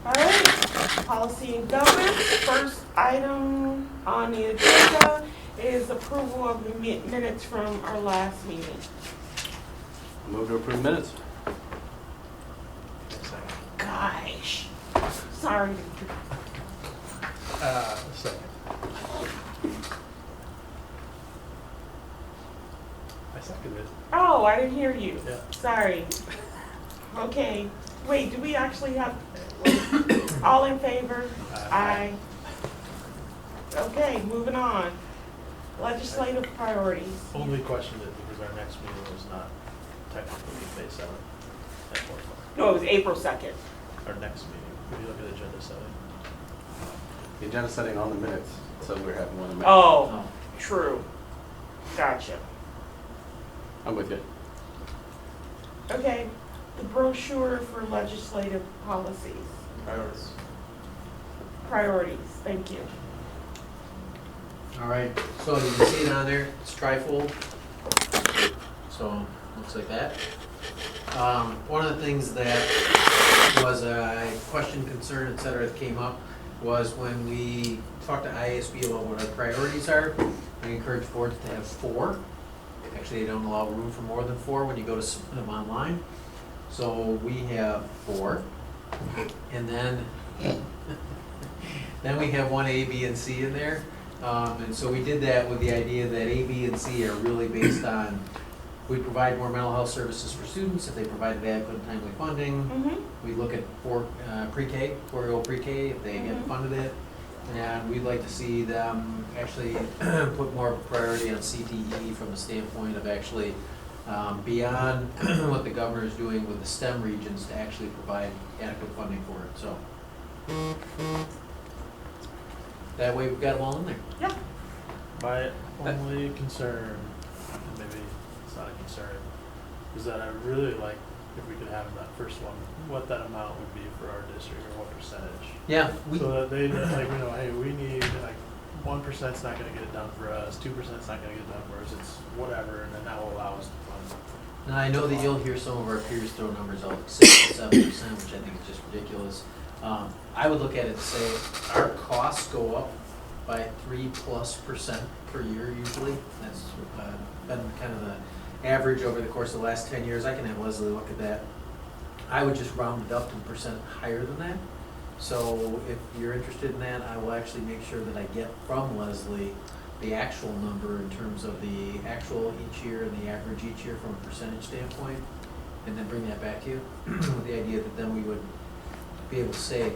All right, policy and governance. First item on the agenda is approval of the minutes from our last meeting. Move to approve minutes. Gosh, sorry. Second. I seconded it. Oh, I didn't hear you. Yeah. Sorry. Okay, wait, do we actually have, all in favor? Aye. Okay, moving on. Legislative priorities. Only question is because our next meeting was not technically May 7th. At 4 o'clock. No, it was April 2nd. Our next meeting, if you look at agenda setting. The agenda setting on the minutes, so we're having one amendment. Oh, true. Gotcha. I'm with you. Okay, the brochure for legislative policies. Priorities. Priorities, thank you. All right, so you can see it on there, it's trifold. So, looks like that. One of the things that was a question, concern, et cetera, that came up was when we talked to IASB about what our priorities are, we encourage boards to have 4. Actually, they don't allow room for more than 4 when you go to submit them online. So we have 4. And then, then we have 1 A, B, and C in there. And so we did that with the idea that A, B, and C are really based on, we provide more mental health services for students if they provided adequate and timely funding. Mm-hmm. We look at pre-K, 4-year-old pre-K, if they get funded it. And we'd like to see them actually put more priority on CTE from the standpoint of actually beyond what the governor is doing with the STEM regions to actually provide adequate funding for it, so. That way we've got them all in there. Yeah. My only concern, and maybe it's not a concern, is that I really like if we could have that first one, what that amount would be for our district or what percentage. Yeah, So that they, like, we know, hey, we need, like, 1%'s not gonna get it done for us, 2%'s not gonna get it done for us, it's whatever, and then that will allow us to fund. now I know that you'll hear some of our peers throw numbers out, 6 to 7%, which I think is just ridiculous. I would look at it and say, our costs go up by 3+% per year usually. That's been kind of the average over the course of the last 10 years. I can have Leslie look at that. I would just round it up to % higher than that. So if you're interested in that, I will actually make sure that I get from Leslie the actual number in terms of the actual each year and the average each year from a percentage standpoint, and then bring that back to you with the idea that then we would be able to say,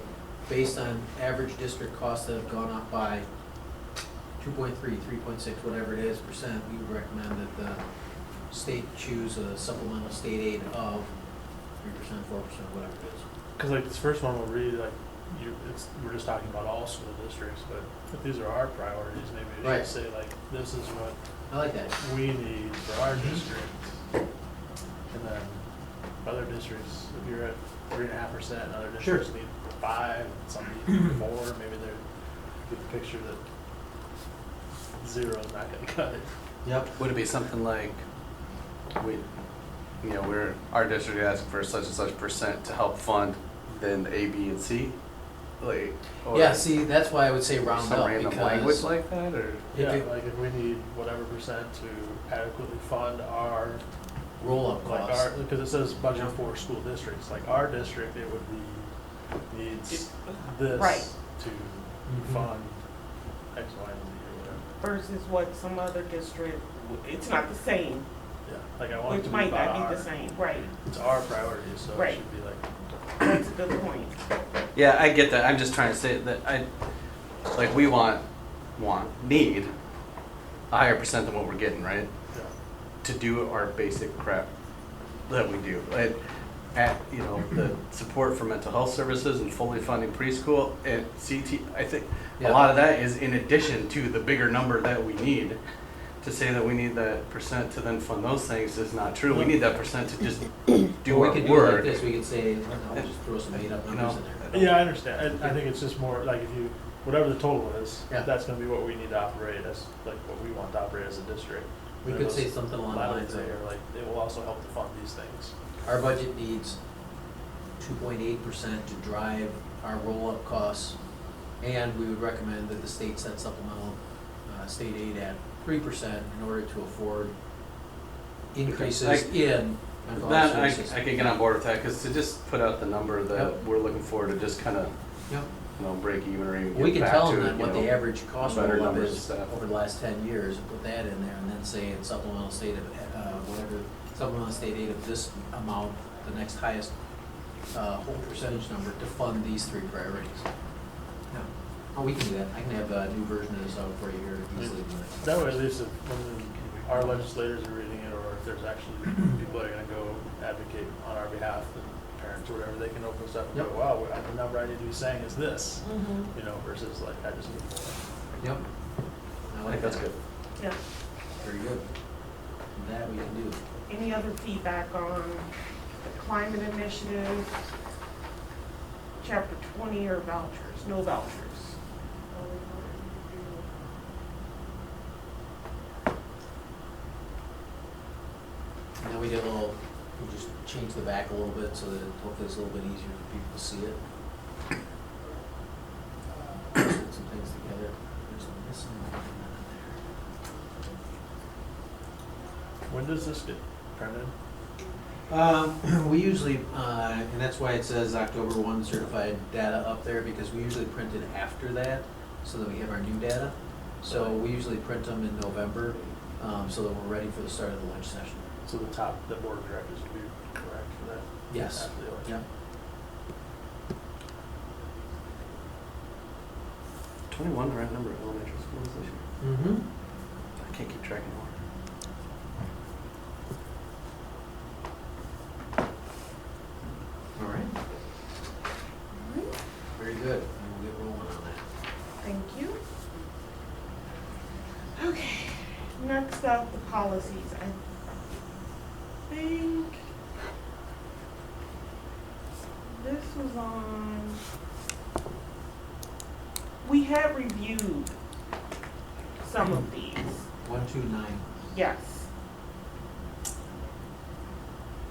based on average district costs that have gone up by 2.3, 3.6, whatever it is %, we would recommend that the state choose a supplemental state aid of 3%, 4%, whatever it is. Cause like this first one will read like, we're just talking about all school districts, but if these are our priorities, maybe we Right. should say like, this is what I like that. we need for our district. And then other districts, if you're at 3.5%, and other Sure. districts need 5, and some need 4, maybe they're, get the picture that 0 is not gonna cut it. Yep. Would it be something like, our district is asking for such and such % to help fund then A, B, and C? Like, or Yeah, see, that's why I would say round some up, random language because like that, or? Yeah, it- like if we need whatever % to adequately fund our, roll-up like costs. our, because it says budget for school districts, like our district, it would be, needs this Right. to Mhm. fund X, Y, and Z or whatever. Versus what some other district, it's not the same, Yeah, like I want it which to be might about not be our, the same, right? it's our priority, so it Right. should be like, That's a good point. Yeah, I get that. I'm just trying to say that we need a higher % than what we're getting, right? yeah. To do our basic crap that we do. The support for mental health services and fully funding preschool and CT, I think a Yeah. lot of that is in addition to the bigger number that we need. To say that we need that % to then fund those things is not true. We need that % to just do Or our we could do it like work. this, we could say, I'll just throw some made up numbers in there. Yeah, I understand, I think it's just more, like if you, whatever the total is, Yeah. that's gonna be what we need to operate as, like what we want to operate as a district. We And could those say something along the lines lines of, there, like, it will also help to fund these things. our budget needs 2.8% to drive our roll-up costs. And we would recommend that the state set supplemental state aid at 3% in order to afford increases in mental health Then services. I can get on board with that, because to just put out the number that Yep. we're looking for to just kind of, Yep. break even or even We get can back tell to, them that what the average cost better roll-up numbers and is stuff. over the last 10 years, and put that in there, and then say it's supplemental state of, whatever, supplemental state aid of this amount, the next highest, whole percentage number to fund these three priorities. Yeah. Oh, we can do that. I can have a new version of this out for you here easily. That way, at least if when our legislators are reading it, or if there's actually people that are gonna go advocate on our behalf, and parents or whatever, they can open stuff and Yep. go, wow, the number I need to be saying is this, Mhm. versus like, I just need more. Yep. I think that's good. Yeah. Very good. That we can do. Any other feedback on the climate initiative, chapter 20, or vouchers? No vouchers. And then we did a little, we just changed the back a little bit so that hopefully it's a little bit easier for people to see it. Put some things together. There's a missing one in When does this get printed? there. We usually, and that's why it says October 1 certified data up there, because we usually print it after that, so that we have our new data. So we usually print them in November, so that we're ready for the start of the lunch session. So the board of directors would be correct for that? Yes. After the election? Yep. 21, the right number of elementary schools this year. Mm-hmm. I can't keep track anymore. All right. Very good. And we'll get rolling on that. Thank you. Okay, next up, the policies. I think this was on, we had reviewed some of these, 129. yes.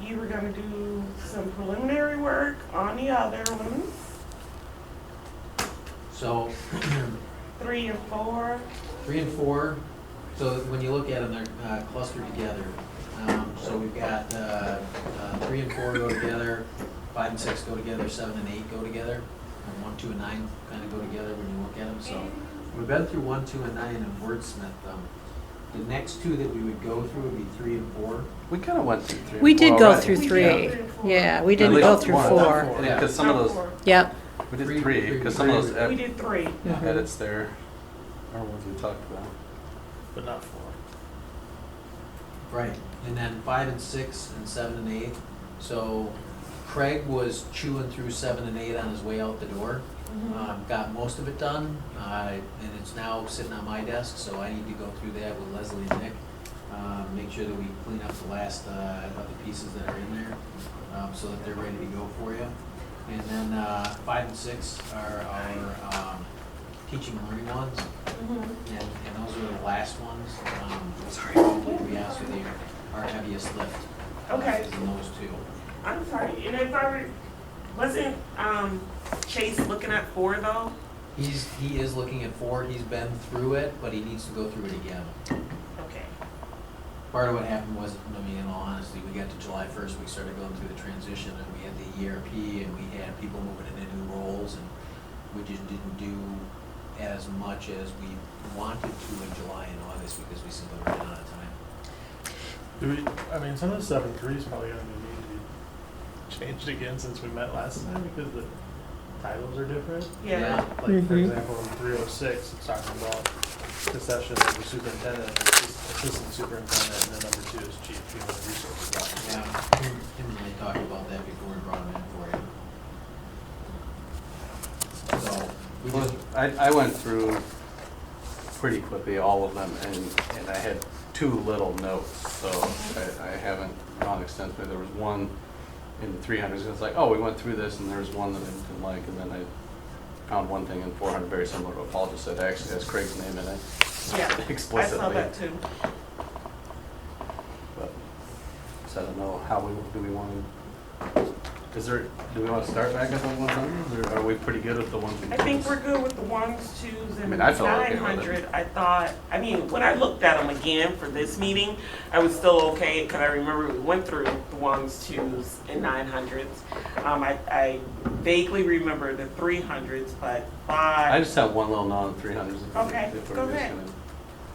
You were gonna do some preliminary work on the other ones, So 3 and 4. 3 and 4, so when you look at them, they're clustered together. So we've got 3 and 4 go together, 5 and 6 go together, 7 and 8 go together, and 1, 2, and 9 kind of go together when you look at them. So we've been through 1, 2, and 9 and wordsmithed them. The next two that we would go through would be 3 and 4. We kind of went through 3 and We 4 did go already. through We did 3. 3 and 4. Yeah, we At didn't least go through one of 4. them. Yeah. Because some of Not those, 4. Yep. we did Three, 3, three, because some of those We did 3. Mhm. edits there are ones we talked about. But not 4. Right, and then 5 and 6 and 7 and 8. So Craig was chewing through 7 and 8 on his way out the door. Got most of it done, and it's now sitting on my desk, so I need to go through that with Leslie and Nick. Make sure that we clean up the last of the pieces that are in there, so that they're ready to go for you. And then 5 and 6 are our teaching and learning ones, and those are the last ones. Probably, to be honest with you, our heaviest lift. Okay. Is in those two. I'm sorry, and if wasn't Chase looking at 4 though? He is looking at 4, he's been through it, but he needs to go through it again. Okay. Part of what happened was, I mean, in all honesty, we got to July 1st, we started going through the transition, and we had the ERP, and we had people moving into new roles, and we just didn't do as much as we wanted to in July and August, because we simply ran out of time. Some of the stuff in 3 is probably gonna need to be changed again since we met last time, because the titles are different. Yeah. Like, for Mhm. example, in 306, it's talking about the session of the superintendent, and assistant superintendent, and then number 2 is chief human resources officer. Yeah, Tim and I talked about that before we brought him in for you. So, we Well, just, I went through pretty quickly all of them, and I had 2 little notes, so I haven't gone extensively. There was one in the 300s, it's like, oh, we went through this, and there's one that I didn't like, and then I found one thing in 400 very similar to what Paul just said, actually has Craig's name in it Yeah, explicitly. I saw that too. But, so I don't know how do we want to do we want to start back at the 100s, or are we pretty good with the ones we I think we're good with the ones, twos, I and mean, I felt okay with 900. I thought, I mean, when I looked at them again for this meeting, I was still okay, because I remember we went through the ones, twos, and 900s. I vaguely remember the 300s, but I five, just have one little note on 300s. Okay, go ahead.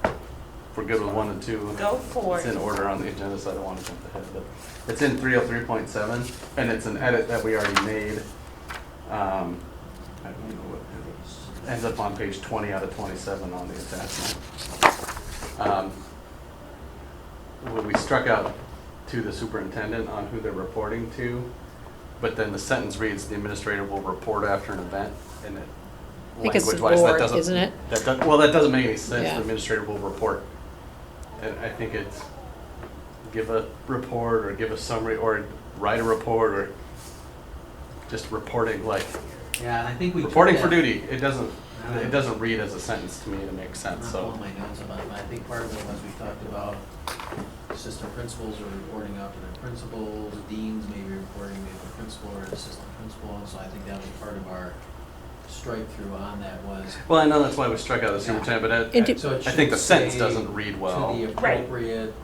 If we're good with 1 and 2. go for It's in it. order on the agenda, so I don't want to jump ahead, but it's in 303.7, and it's an edit that we already made. I don't know what, it ends up on page 20 out of 27 on the attachment. When we struck out to the superintendent on who they're reporting to, but then the sentence reads, the administrator will report after an event, and it, I think it's the language-wise, that board, doesn't. isn't it? Well, that doesn't make any sense, Yeah. the administrator will report. And I think it's give a report, or give a summary, or write a report, or just reporting, like, Yeah, and I think we. took reporting for that- duty. It doesn't read as a sentence to me to make I'm sense, not so. pulling my notes about it, but I think part of it was we talked about assistant principals are reporting out to their principals, deans may be reporting to the principal or assistant principal, and so I think that was part of our strike through on that was. Well, I know that's why we struck out the superintendent, but And So it I think the should sentence say doesn't read well. To the appropriate,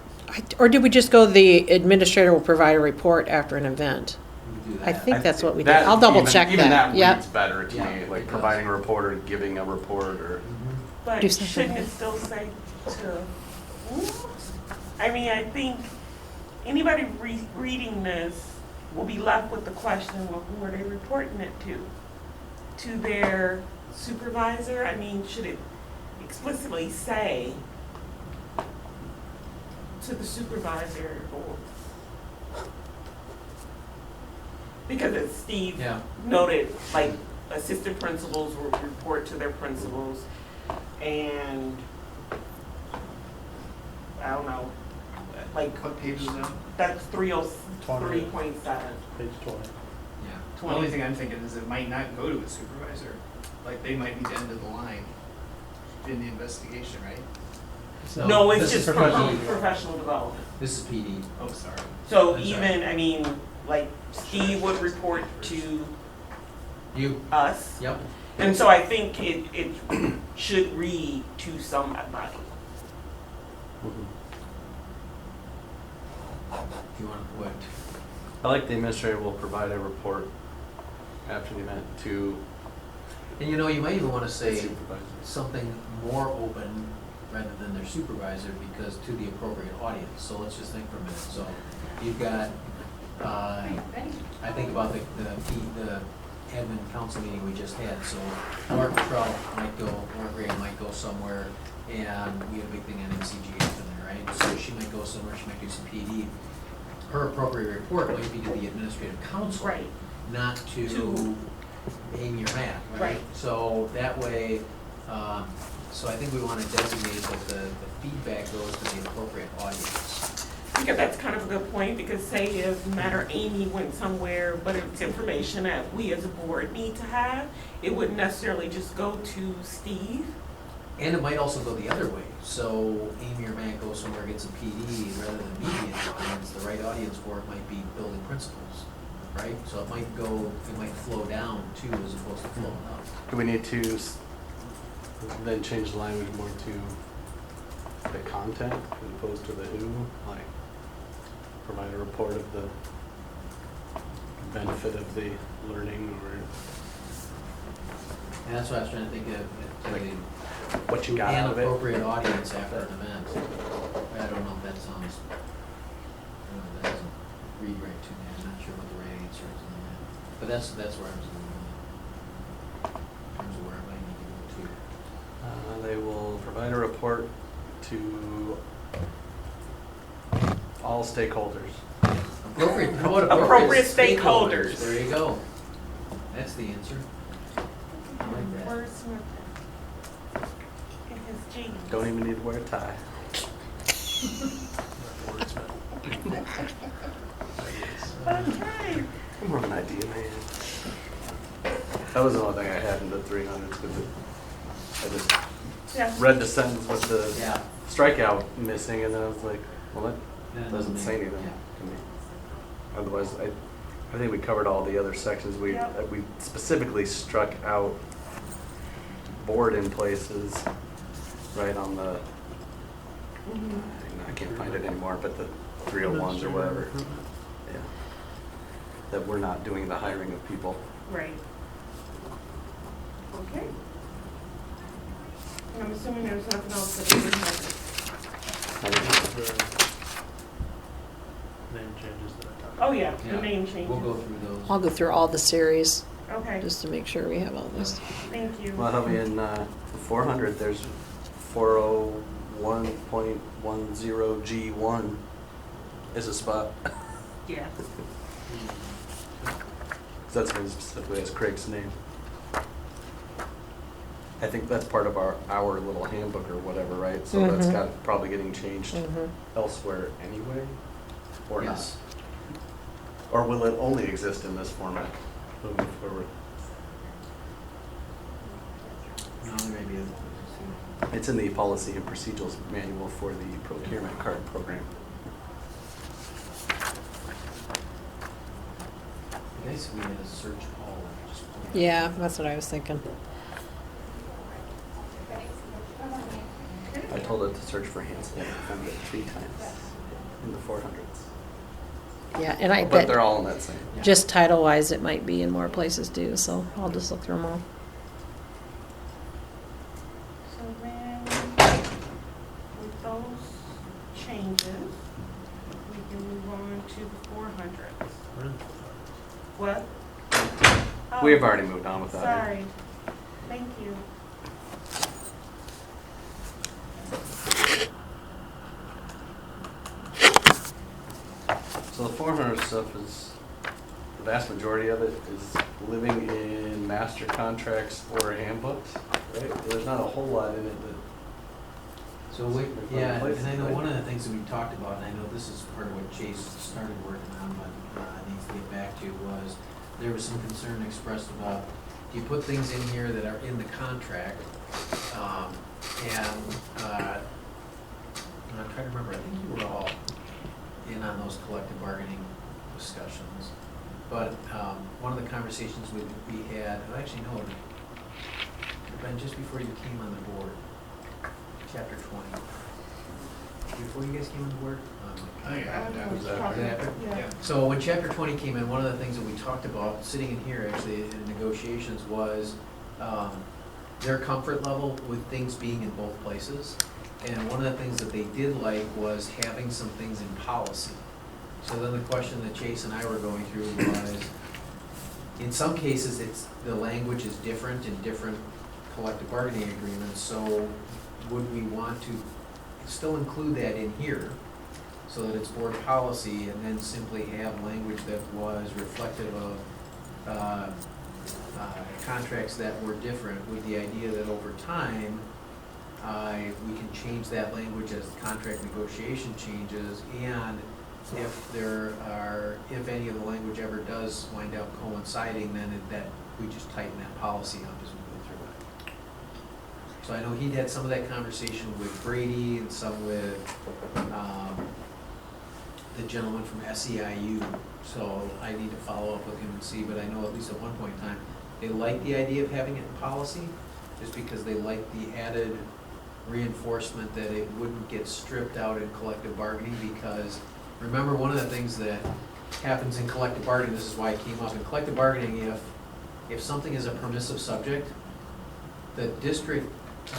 Or did we just go, the administrator will provide a report after an event? we do that. I think that's what we did. That I'll double even- check Even that. that Yep. reads better to Yeah, me, like it does. providing a report or giving a report, or. Mhm. But Do something. shouldn't it still say to who? I mean, I think anybody reading this will be left with the question, well, who are they reporting it to? To their supervisor? I mean, should it explicitly say to the supervisor or? Because as Steve Yeah, noted, like, assistant principals will report to their principals, and, I don't know, like, What page is that? that's 303.7. Page 20. yeah. The only thing I'm thinking is it might not go to a supervisor. Like, they might be the end of the line in the investigation, right? No, it's this is just PD. professional development. This is PD. Oh, sorry. So That's even, I mean, like, Steve would report to You, us, yep. and so I think it should read to somebody. Mhm. If you want to put, I like the administrator will provide a report after the event to and you know, you might even want to the say supervisor. something more open rather than their supervisor, because to the appropriate audience. So let's just think for a minute. So you've got, I think about the admin council meeting we just had. So Mark Trout might go, Mark Gray might go somewhere, and we had a big thing on MCGF in there, right? So she might go somewhere, she might do some PD. Her appropriate report might be to the administrative council, Right. not to To- Amy or Matt, right? Right. So that way, so I think we want to designate that the feedback goes to the appropriate audience. Because that's kind of a good point, because say if Matt or Amy went somewhere, but it's information that we as a board need to have, it wouldn't necessarily just go to Steve. And it might also go the other way. So Amy or Matt goes somewhere, gets a PD, rather than media, and it's the right audience for it might be building principles, right? So it might go, it might flow down too, as opposed to flowing up. Do we need to then change the language more to the content as opposed to the who? Like, provide a report of the benefit of the learning, or And that's what I was trying to think of, Like, to what you got out an of it? appropriate audience after an event. I don't know if that sounds, I don't know, that doesn't read right to me. I'm not sure what the right answer is on that. But that's where I was going with it. In terms of where I might need to go to. They will provide a report to all stakeholders. Appropriate, how about Appropriate appropriate stakeholders. stakeholders? There you go. That's the answer. I like that. Wordsmith in his jeans. Don't even need to wear a tie. Okay. I'm more of an idea man. That was the only thing I had in the 300s, because I just Yeah. read the sentence with the Yeah. strikeout missing, and then I was like, well, Then that it doesn't say make- anything yeah. to me. Otherwise, I think we covered all the other sections. Yep. We specifically struck out board in places, right on the, Mhm. I can't find it anymore, but the 301s or whatever. Yeah. That we're not doing the hiring of people. Right. Okay. And I'm assuming there's nothing else that we would have. The name changes that I talked about. Oh, yeah, the Yeah. name changes. We'll go through those. I'll go through all the series, Okay, just to make sure we have all this. thank you. Well, I'll be in the 400, there's 401.10G1 is a spot. Yeah. That's very specifically as Craig's name. I think that's part of our little handbook or whatever, right? So that's Mhm. got probably getting changed Mhm. elsewhere anyway, or not? Yes. Or will it only exist in this format moving forward? No, there may be other places too. It's in the policy and procedures manual for the procurement card program. You guys, we had a search all. Just pull that. Yeah, that's what I was thinking. I told it to search for Hansel, I found it 3 times in the 400s. Yeah, and I But they're bet, all in that same. just title-wise, it might be in more places too, so I'll just look through them all. So then, with those changes, we can move on to the 400s. We're in the What? We Oh, have already moved on with that. Sorry. Thank you. So the 400 stuff is, the vast majority of it is living in master contracts or handbooks, right? There's not a whole lot in it that. So we, Specifically yeah, places, and I know right? one of the things that we talked about, and I know this is part of what Chase started working on, but needs to get back to, was there was some concern expressed about, do you put things in here that are in the contract? And I'm trying to remember, I think you were all in on those collective bargaining discussions. But one of the conversations we had, actually no, it had been just before you came on the board, chapter 20. Before you guys came on board? Oh, yeah, that was after. Yeah. So when chapter 20 came in, one of the things that we talked about, sitting in here actually in negotiations, was their comfort level with things being in both places. And one of the things that they did like was having some things in policy. So then the question that Chase and I were going through was, in some cases, the language is different in different collective bargaining agreements, so would we want to still include that in here so that it's board policy, and then simply have language that was reflective of contracts that were different, with the idea that over time, we can change that language as contract negotiation changes, and if any of the language ever does wind up coinciding, then that we just tighten that policy up as we go through it. So I know he'd had some of that conversation with Brady and some with the gentleman from SEIU, so I need to follow up with him and see, but I know at least at one point in time, they liked the idea of having it in policy, just because they liked the added reinforcement that it wouldn't get stripped out in collective bargaining, because remember, one of the things that happens in collective bargaining, this is why it came up, in collective bargaining, if something is a permissive subject, the district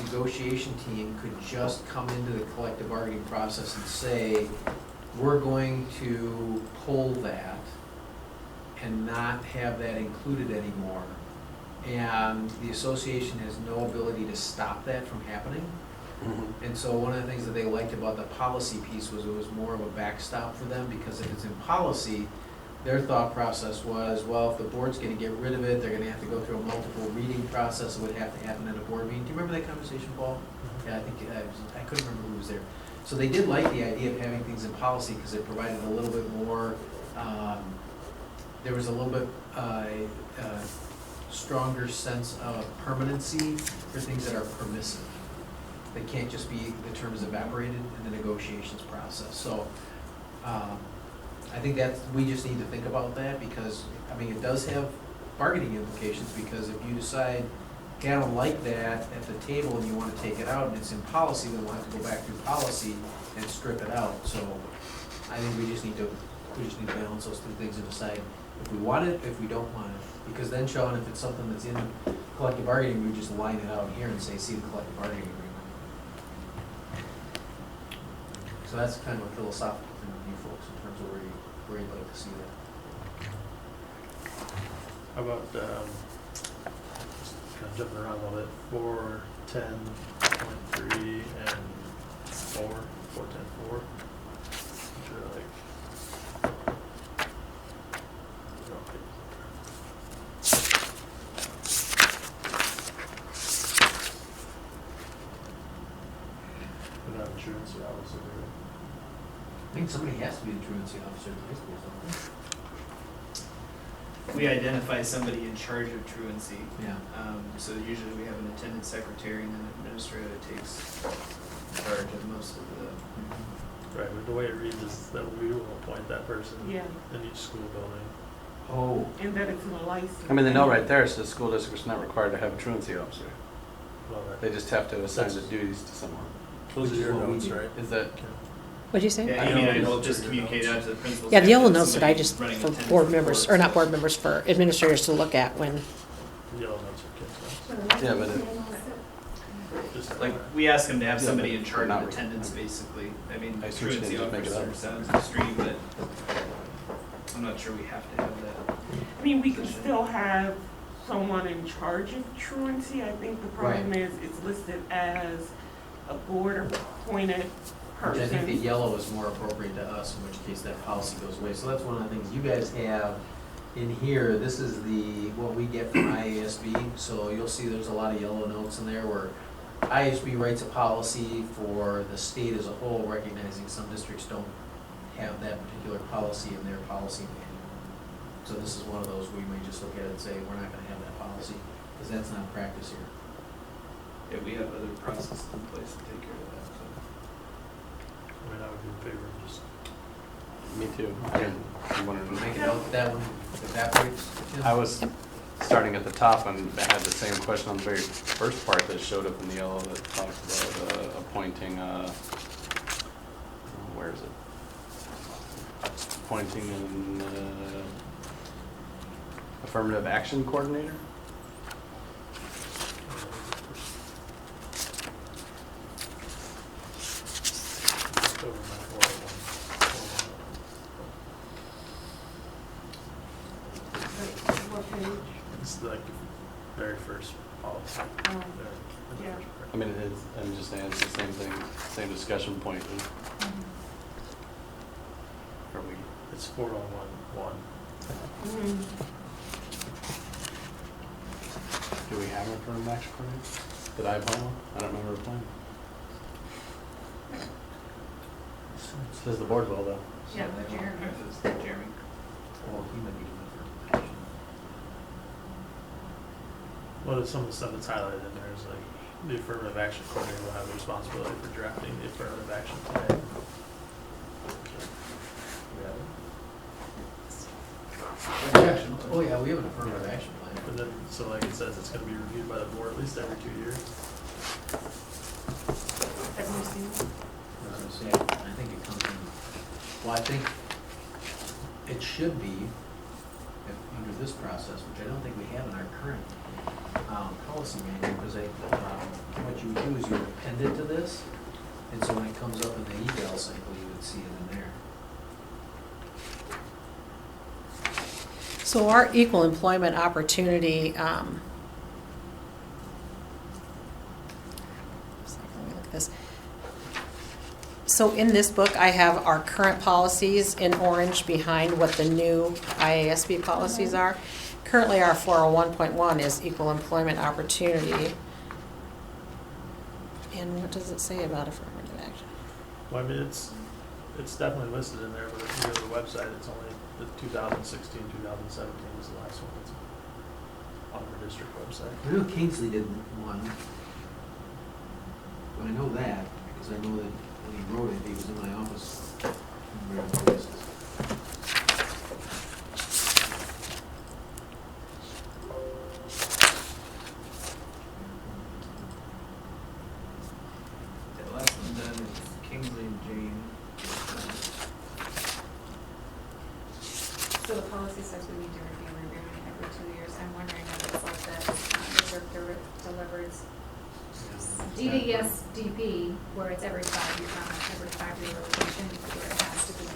negotiation team could just come into the collective bargaining process and say, we're going to pull that and not have that included anymore. And the association has no ability to stop that from happening. Mhm. And so one of the things that they liked about the policy piece was it was more of a backstop for them, because if it's in policy, their thought process was, well, if the board's gonna get rid of it, they're gonna have to go through a multiple reading process, it would have to happen at a board meeting. Do you remember that conversation, Paul? Yeah, I think, I couldn't remember who was there. So they did like the idea of having things in policy, because it provided a little bit more, there was a little bit, stronger sense of permanency for things that are permissive. They can't just be, the term is evaporated in the negotiations process. So, I think that's, we just need to think about that, because, I mean, it does have bargaining implications, because if you decide, okay, I don't like that at the table, and you wanna take it out, and it's in policy, then we'll have to go back through policy and strip it out, so I think we just need to balance those two things and decide if we want it, if we don't want it. Because then, Sean, if it's something that's in collective bargaining, we just line it out here and say, see the collective bargaining agreement. So that's kind of a philosophical thing with you folks in terms of where you'd like to see that. How about, just kind of jumping around a little bit, 4, 10.3 and 4, 4, 10, 4, which are like, we're not insurance, obviously, I think somebody has to be the truancy officer in high school, don't We identify somebody in charge of truancy. they? Yeah. So usually we have an attendant secretary and an administrator that takes charge of most of the. right, but the way it reads is that we will appoint that person Yeah, in each school building. Oh. and that it's in a license. I mean, the note right there says school district's not required to have a truancy officer. Well, that- They just have to assign the duties to someone. Those Which are is your what we notes, do. right? Is that, What'd you say? Yeah, I you mean, know I these will are just your communicate notes. out to the principals. Yeah, the if yellow there's notes that I somebody just, running for attendance board members, or reports. not board members, for administrators to look at when, Yellow notes are kids' notes. yeah, but it, Just Like, we ask them to have Yeah, somebody but in charge they're of not attendance, required. basically. I mean, I assume she truancy didn't just make it officer up. sounds extreme, but I'm not sure we have to have that. I mean, we can still have someone in charge of truancy. I think the problem is it's listed as a board appointed Which I think the person. yellow is more appropriate to us, in which case that policy goes away. So that's one of the things you guys have in here. This is what we get from IASB. So you'll see there's a lot of yellow notes in there where IASB writes a policy for the state as a whole, recognizing some districts don't have that particular policy in their policy manual. So this is one of those we may just look at it and say, we're not gonna have that policy, because that's not practice here. Yeah, we have other processes in place to take care of that, so. I mean, I would be in favor of just, me too. I'm wondering. Make a note that one evaporates. Tim? I was starting at the top and I had the same question on the very first part that showed up in the yellow that talks about appointing, where is it? Appointing an affirmative action coordinator? just over my 401. What page? It's like the very first policy. Um, there, in the Yeah. first paragraph. I mean, it is, I'm just saying, it's the same thing, same discussion point. Are we, It's 401(1). Mhm. do we have an affirmative action coordinator? Did I apply one? I don't remember applying. Says the board will though. Yeah, Jeremy. Jeremy. Well, he might be doing it for action. Well, there's some of the stuff that's highlighted in there is like, the affirmative action coordinator will have the responsibility for drafting the affirmative action plan. Oh, yeah, we have an affirmative action plan. And then, so like it says, it's gonna be reviewed by the board at least every 2 years. Have you seen it? I was gonna say, I think it comes in, well, I think it should be under this process, which I don't think we have in our current policy manual, because what you would do is you would append it to this, and so when it comes up in the eval cycle, you would see it in there. so our equal employment opportunity, let me look at this. So in this book, I have our current policies in orange behind what the new IASB policies are. Currently, our 401.1 is equal employment opportunity. And what does it say about affirmative action? Well, I mean, it's definitely listed in there, but if you go to the website, it's only the 2016, 2017 is the last one that's on the district website. I know Kingsley did one, but I know that, because I know that when he wrote it, he was in my office. in various places. I'm wondering if it's like that, delivered DDS DP, where it's every 5-year rotation, where it has to be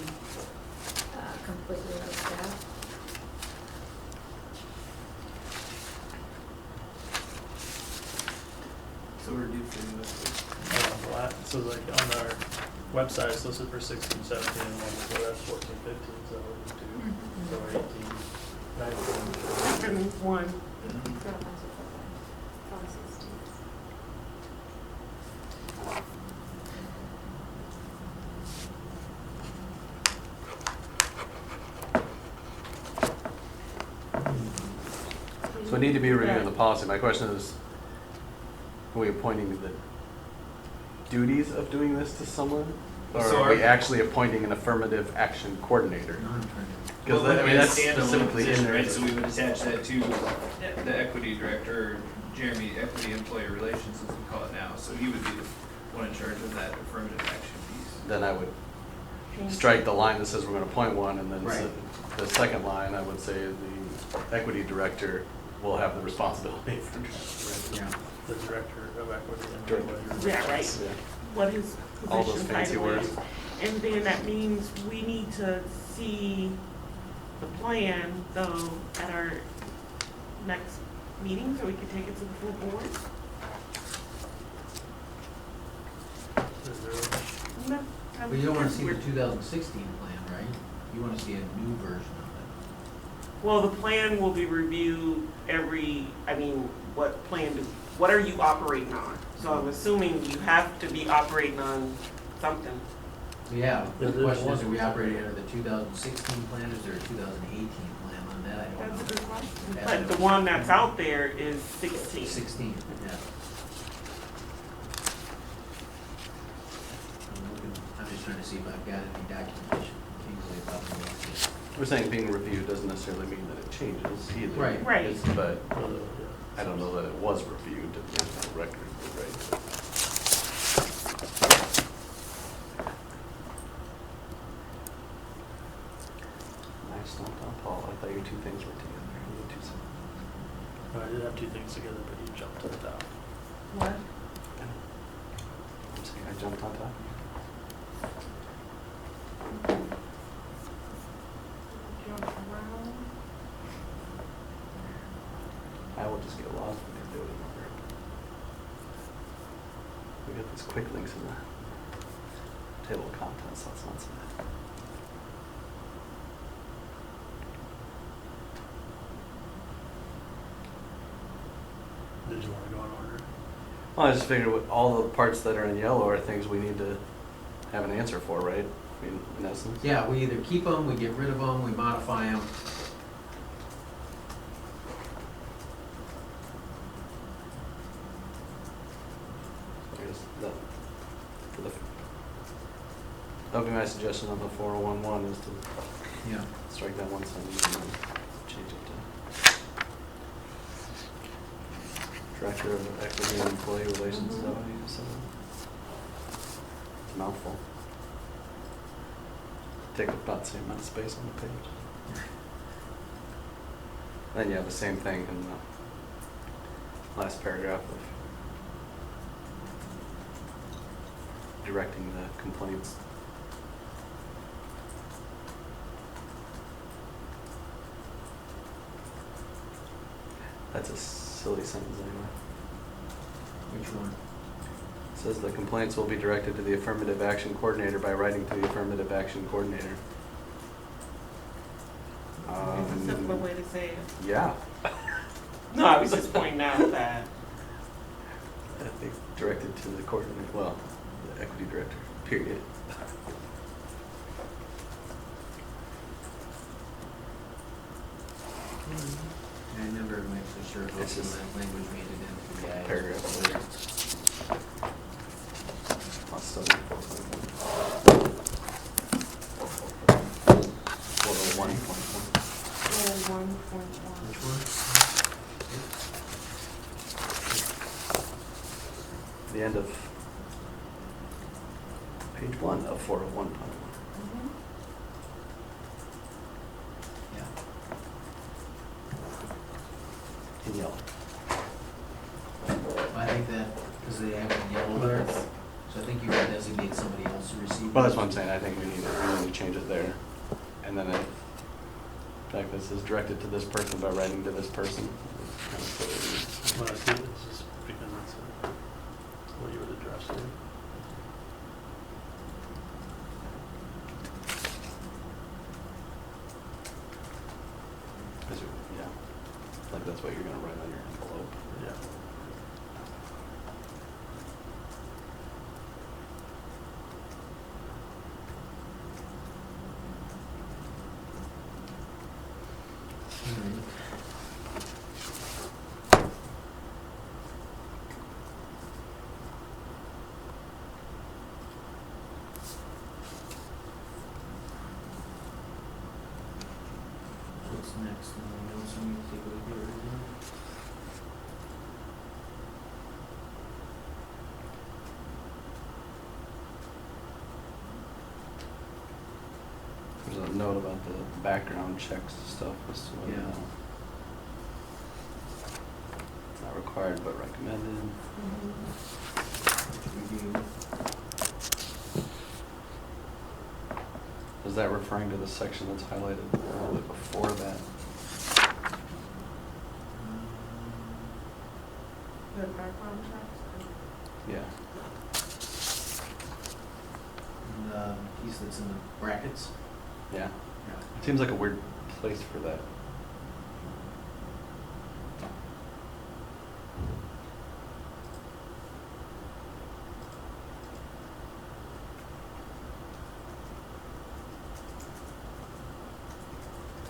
completely looked at. So we're due for new estimate. So like on our website, it's listed for 16, 17, and one before that's 14, 15, so we're due. So we're 18, 19. Different one. So we need to be reviewing the policy. My question is, are we appointing the duties of doing this to someone? Or So are we our- actually appointing an affirmative action coordinator? Because Well, I mean, that's standalone specifically in position, there. right, so we would attach that to the equity director, Jeremy, equity employee relations, as we call it now, so he would be the one in charge of that affirmative action piece. Then I would strike the line that says we're gonna appoint one, and then Right. the second line, I would say the equity director will have the responsibility for drafting. Yeah. The director of equity and Director. Yeah, right. Yeah. What his All those position fancy title is. words. And then that means we need to see the plan though at our next meeting so we can take it to the full board. Is there- No, I'm- But you don't wanna see the we're- 2016 plan, right? You wanna see a new version of it. Well, the plan will be reviewed what are you operating on? So I'm assuming you have to be operating on something. So yeah, the There is question is, one. are we operating under the 2016 plan, or is there a 2018 plan on that? I don't That's a know. good question. Yeah, But the one that's out there is 16. 16, yeah. I'm just trying to see if I've got any documentation from Kingsley about the policy. We're saying being reviewed doesn't necessarily mean that it changes either. Right. Right. It's- But yeah. I don't know that it was reviewed, there's no record, right? I stumped on Paul, I thought your two things were together, you were two separate. No, I did have two things together, but you jumped to the top. What? I'm saying I jumped on top. Jump around. I will just get lost when I do it in order. We got these quick links in the table of contents, that's not so bad. Did you want to go in order? Well, I just figured all the parts that are in yellow are things we need to have an answer for, right? I mean, in essence. Yeah, we either keep them, we get rid of them, we modify them. I guess that would be my suggestion on the 4011 is to Yeah. strike that one sentence and then change it to Director of Equity and Employee Relations, is that what you said? It's a mouthful. Take up about the same amount of space on the page. Then you have the same thing in the last paragraph of directing the complaints. That's a silly sentence anyway. Which one? It says the complaints will be directed to the affirmative action coordinator by writing to the affirmative action coordinator. It's a simpler way to say it. Yeah. No, I was just pointing out that. I think directed to the coordinator, well, the equity director, period. I never am actually sure how It's some of just that language made it into the IS. Paragraph later. I'll still be 401.1. 1.1. Which one? The end of page 1 of 401.1. Yeah. in yellow. I think that, because they have it in yellow there, so I think you can designate somebody else to receive. Well, that's what I'm saying, I think we need to change it there. And then, in fact, this is directed to this person by writing to this person. It's kind of silly. When I see it, it's just because it's what you would address to. Yeah, like that's what you're gonna write on your envelope. Yeah. What's next? Anything else we need to take a look at right now? There's a note about the background checks stuff, as to whether or Yeah. not it's not required but recommended. Review. Is that referring to the section that's highlighted a little bit before that? The background checks? Yeah. And the piece that's in the brackets. Yeah. Yeah. It seems like a weird place for that.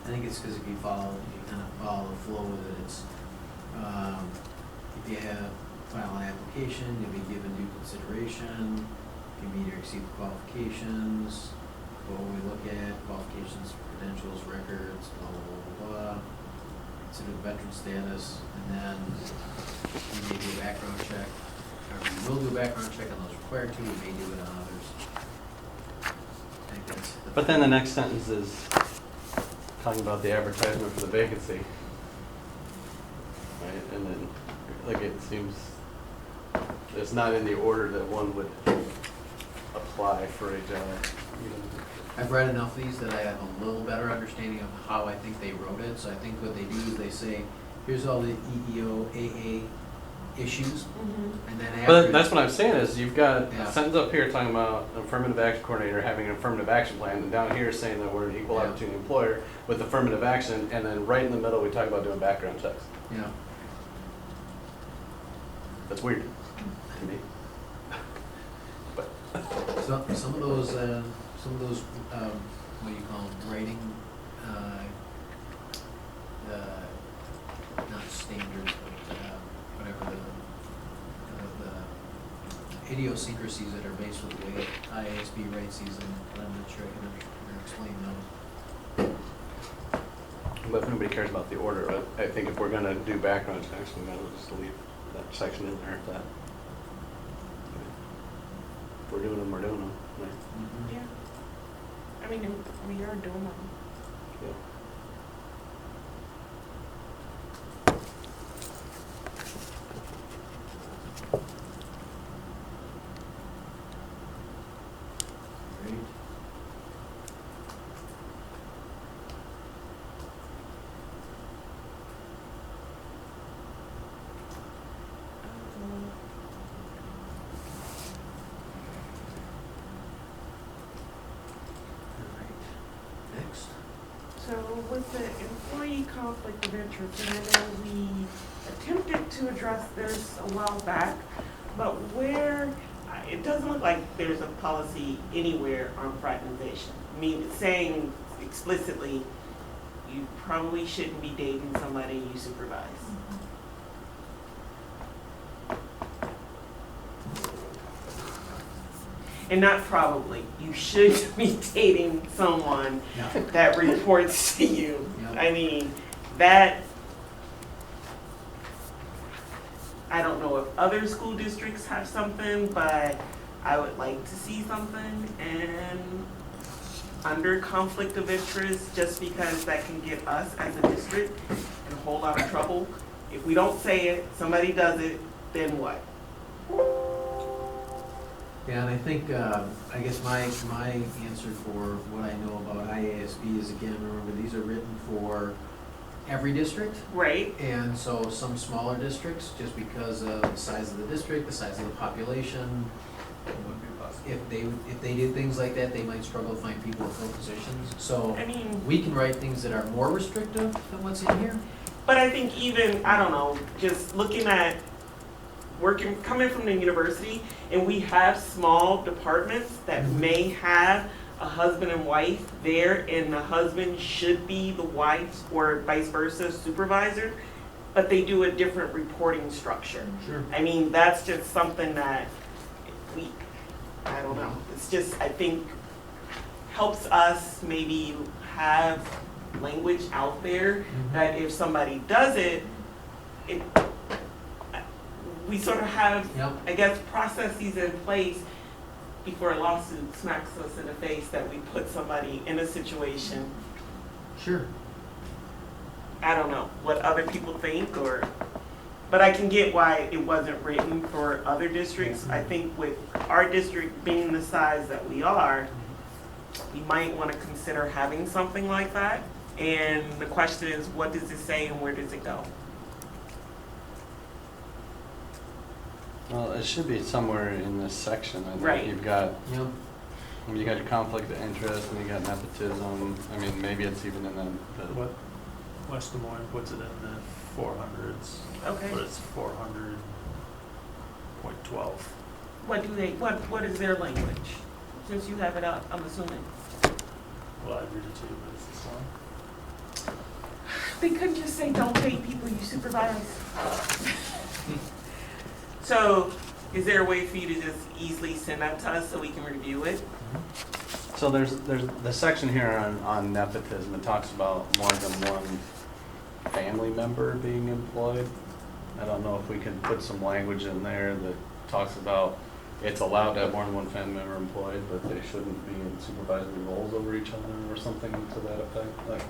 I think it's because if you kind of follow the flow with it, it's, if you have, file an application, you'll be given due consideration, if you meet or exceed the qualifications, what we look at, qualifications, credentials, records, blah, blah, blah, blah, blah. Consider the veteran status, and then we may do a background check, or we will do a background check on those required to, we may do it on others. I think that's. But then the next sentence is talking about the advertisement for the vacancy. Right, and then, like, it seems, it's not in the order that one would apply for a job. I've read enough of these that I have a little better understanding of how I think they wrote it, so I think what they do is they say, here's all the EEO, AA issues, and then after. But that's what I'm saying is you've got Yeah. a sentence up here talking about an affirmative action coordinator having an affirmative action plan, and down here saying that we're an equal Yeah. opportunity employer with affirmative action, and then right in the middle, we talk about doing background checks. Yeah, That's weird to me. But, some of those, what do you call them, writing, not standards, but, whatever the idiosyncrasies that are based with the way IASB writes these, and I'm not sure I can explain those. but if nobody cares about the order, I think if we're gonna do background checks, we might as well just leave that section in there if that. If we're doing them, we're doing them, right? Yeah. I mean, we are doing them. Yeah. Great. Next. So with the employee conflict of interest, and I know we attempted to address this a while back, but where, it doesn't look like there's a policy anywhere on fraternization. I mean, it's saying explicitly, you probably shouldn't be dating somebody you supervise. And not probably, you should be dating someone Yeah. that reports to you. Yep. I mean, that, I don't know if other school districts have something, but I would like to see something. And under conflict of interest, just because that can get us as a district in a whole lot of trouble If we don't say it, somebody does it, then what? Yeah, and I think, I guess my answer for what I know about IASB is, again, remember, these are written for every district. Right? And so some smaller districts, just because of the size of the district, the size of the population, Would be possible. if they did things like that, they might struggle to find people to fill positions. So I mean, we can write things that are more restrictive than what's in here. but I think even, I don't know, just looking at coming from the university, and we have small departments that may have a husband and wife there, and the husband should be the wife's, or vice versa, supervisor, but they do a different reporting structure. Sure. I mean, that's just something that I don't know, it's just, I think, helps us maybe have language out there that if somebody does it, we sort of have, Yep. I guess, processes in place before a lawsuit smacks us in the face that we put somebody in a situation. Sure. I don't know what other people think, but I can get why it wasn't written for other districts. I think with our district being the size that we are, we might want to consider having something like that. And the question is, what does it say and where does it go? Well, it should be somewhere in this section. I think Right. you've got, Yep. you got your conflict of interest and you got nepotism. I mean, maybe it's even in the What West Des Moines puts it in the 400s, Okay. but it's 400.12. What is their language? Since you have it up, I'm assuming. Well, I'd read it to you, but it's this one. They couldn't just say, don't pay people you supervise. So, is there a way for you to just easily send that to us so we can review it? So there's the section here on nepotism. It talks about more than one family member being employed. I don't know if we can put some language in there that talks about it's allowed to have more than one family member employed, but they shouldn't be in supervisory roles over each other or something to that effect. Like,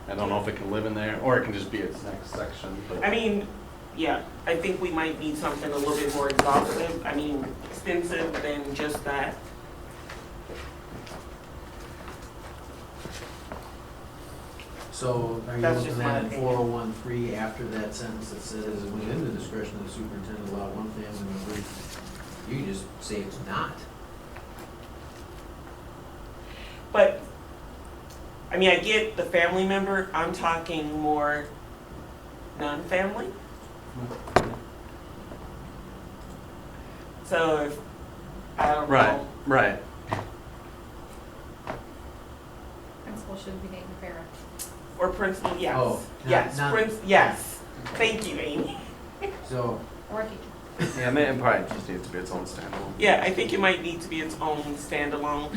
I don't know if it can live in there or it can just be its next section. But I mean, yeah, I think we might need something a little bit more exhaustive, extensive than just that. So are you That's just looking my at in opinion. 401(3) after that sentence that says within the discretion of the superintendent allow one family member, you can just say it's not. But, I get the family member, I'm talking more non-family. So if, I don't right, know. right. Principal should be named the parent. Or principal, yes. Oh, not- Yes, not- yes. Thank you, Amy. So, Or a teacher. Yeah, it probably just needs to be its own standalone. Yeah, I think it might need to be its own standalone.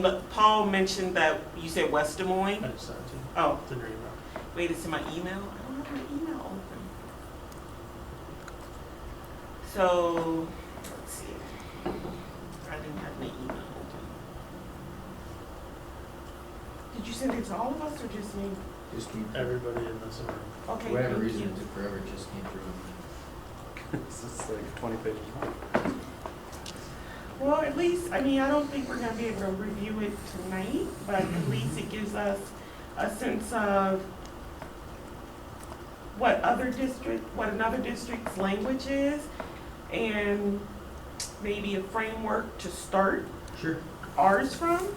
Look, Paul mentioned that, you said West Des Moines? I just sent it to you. Oh, It's in your email. wait, it's in my email? I don't have my email open. So, let's see. I didn't have my email open. Did you send it to all of us or just me? just keep, Everybody in this room. Okay, for whatever thank reason you. it took forever, it just came through. It's just like 20 pages long. Well, at least, I don't think we're gonna be able to review it tonight, but at least it gives us a sense of what another district's language is, and maybe a framework to start Sure. ours from.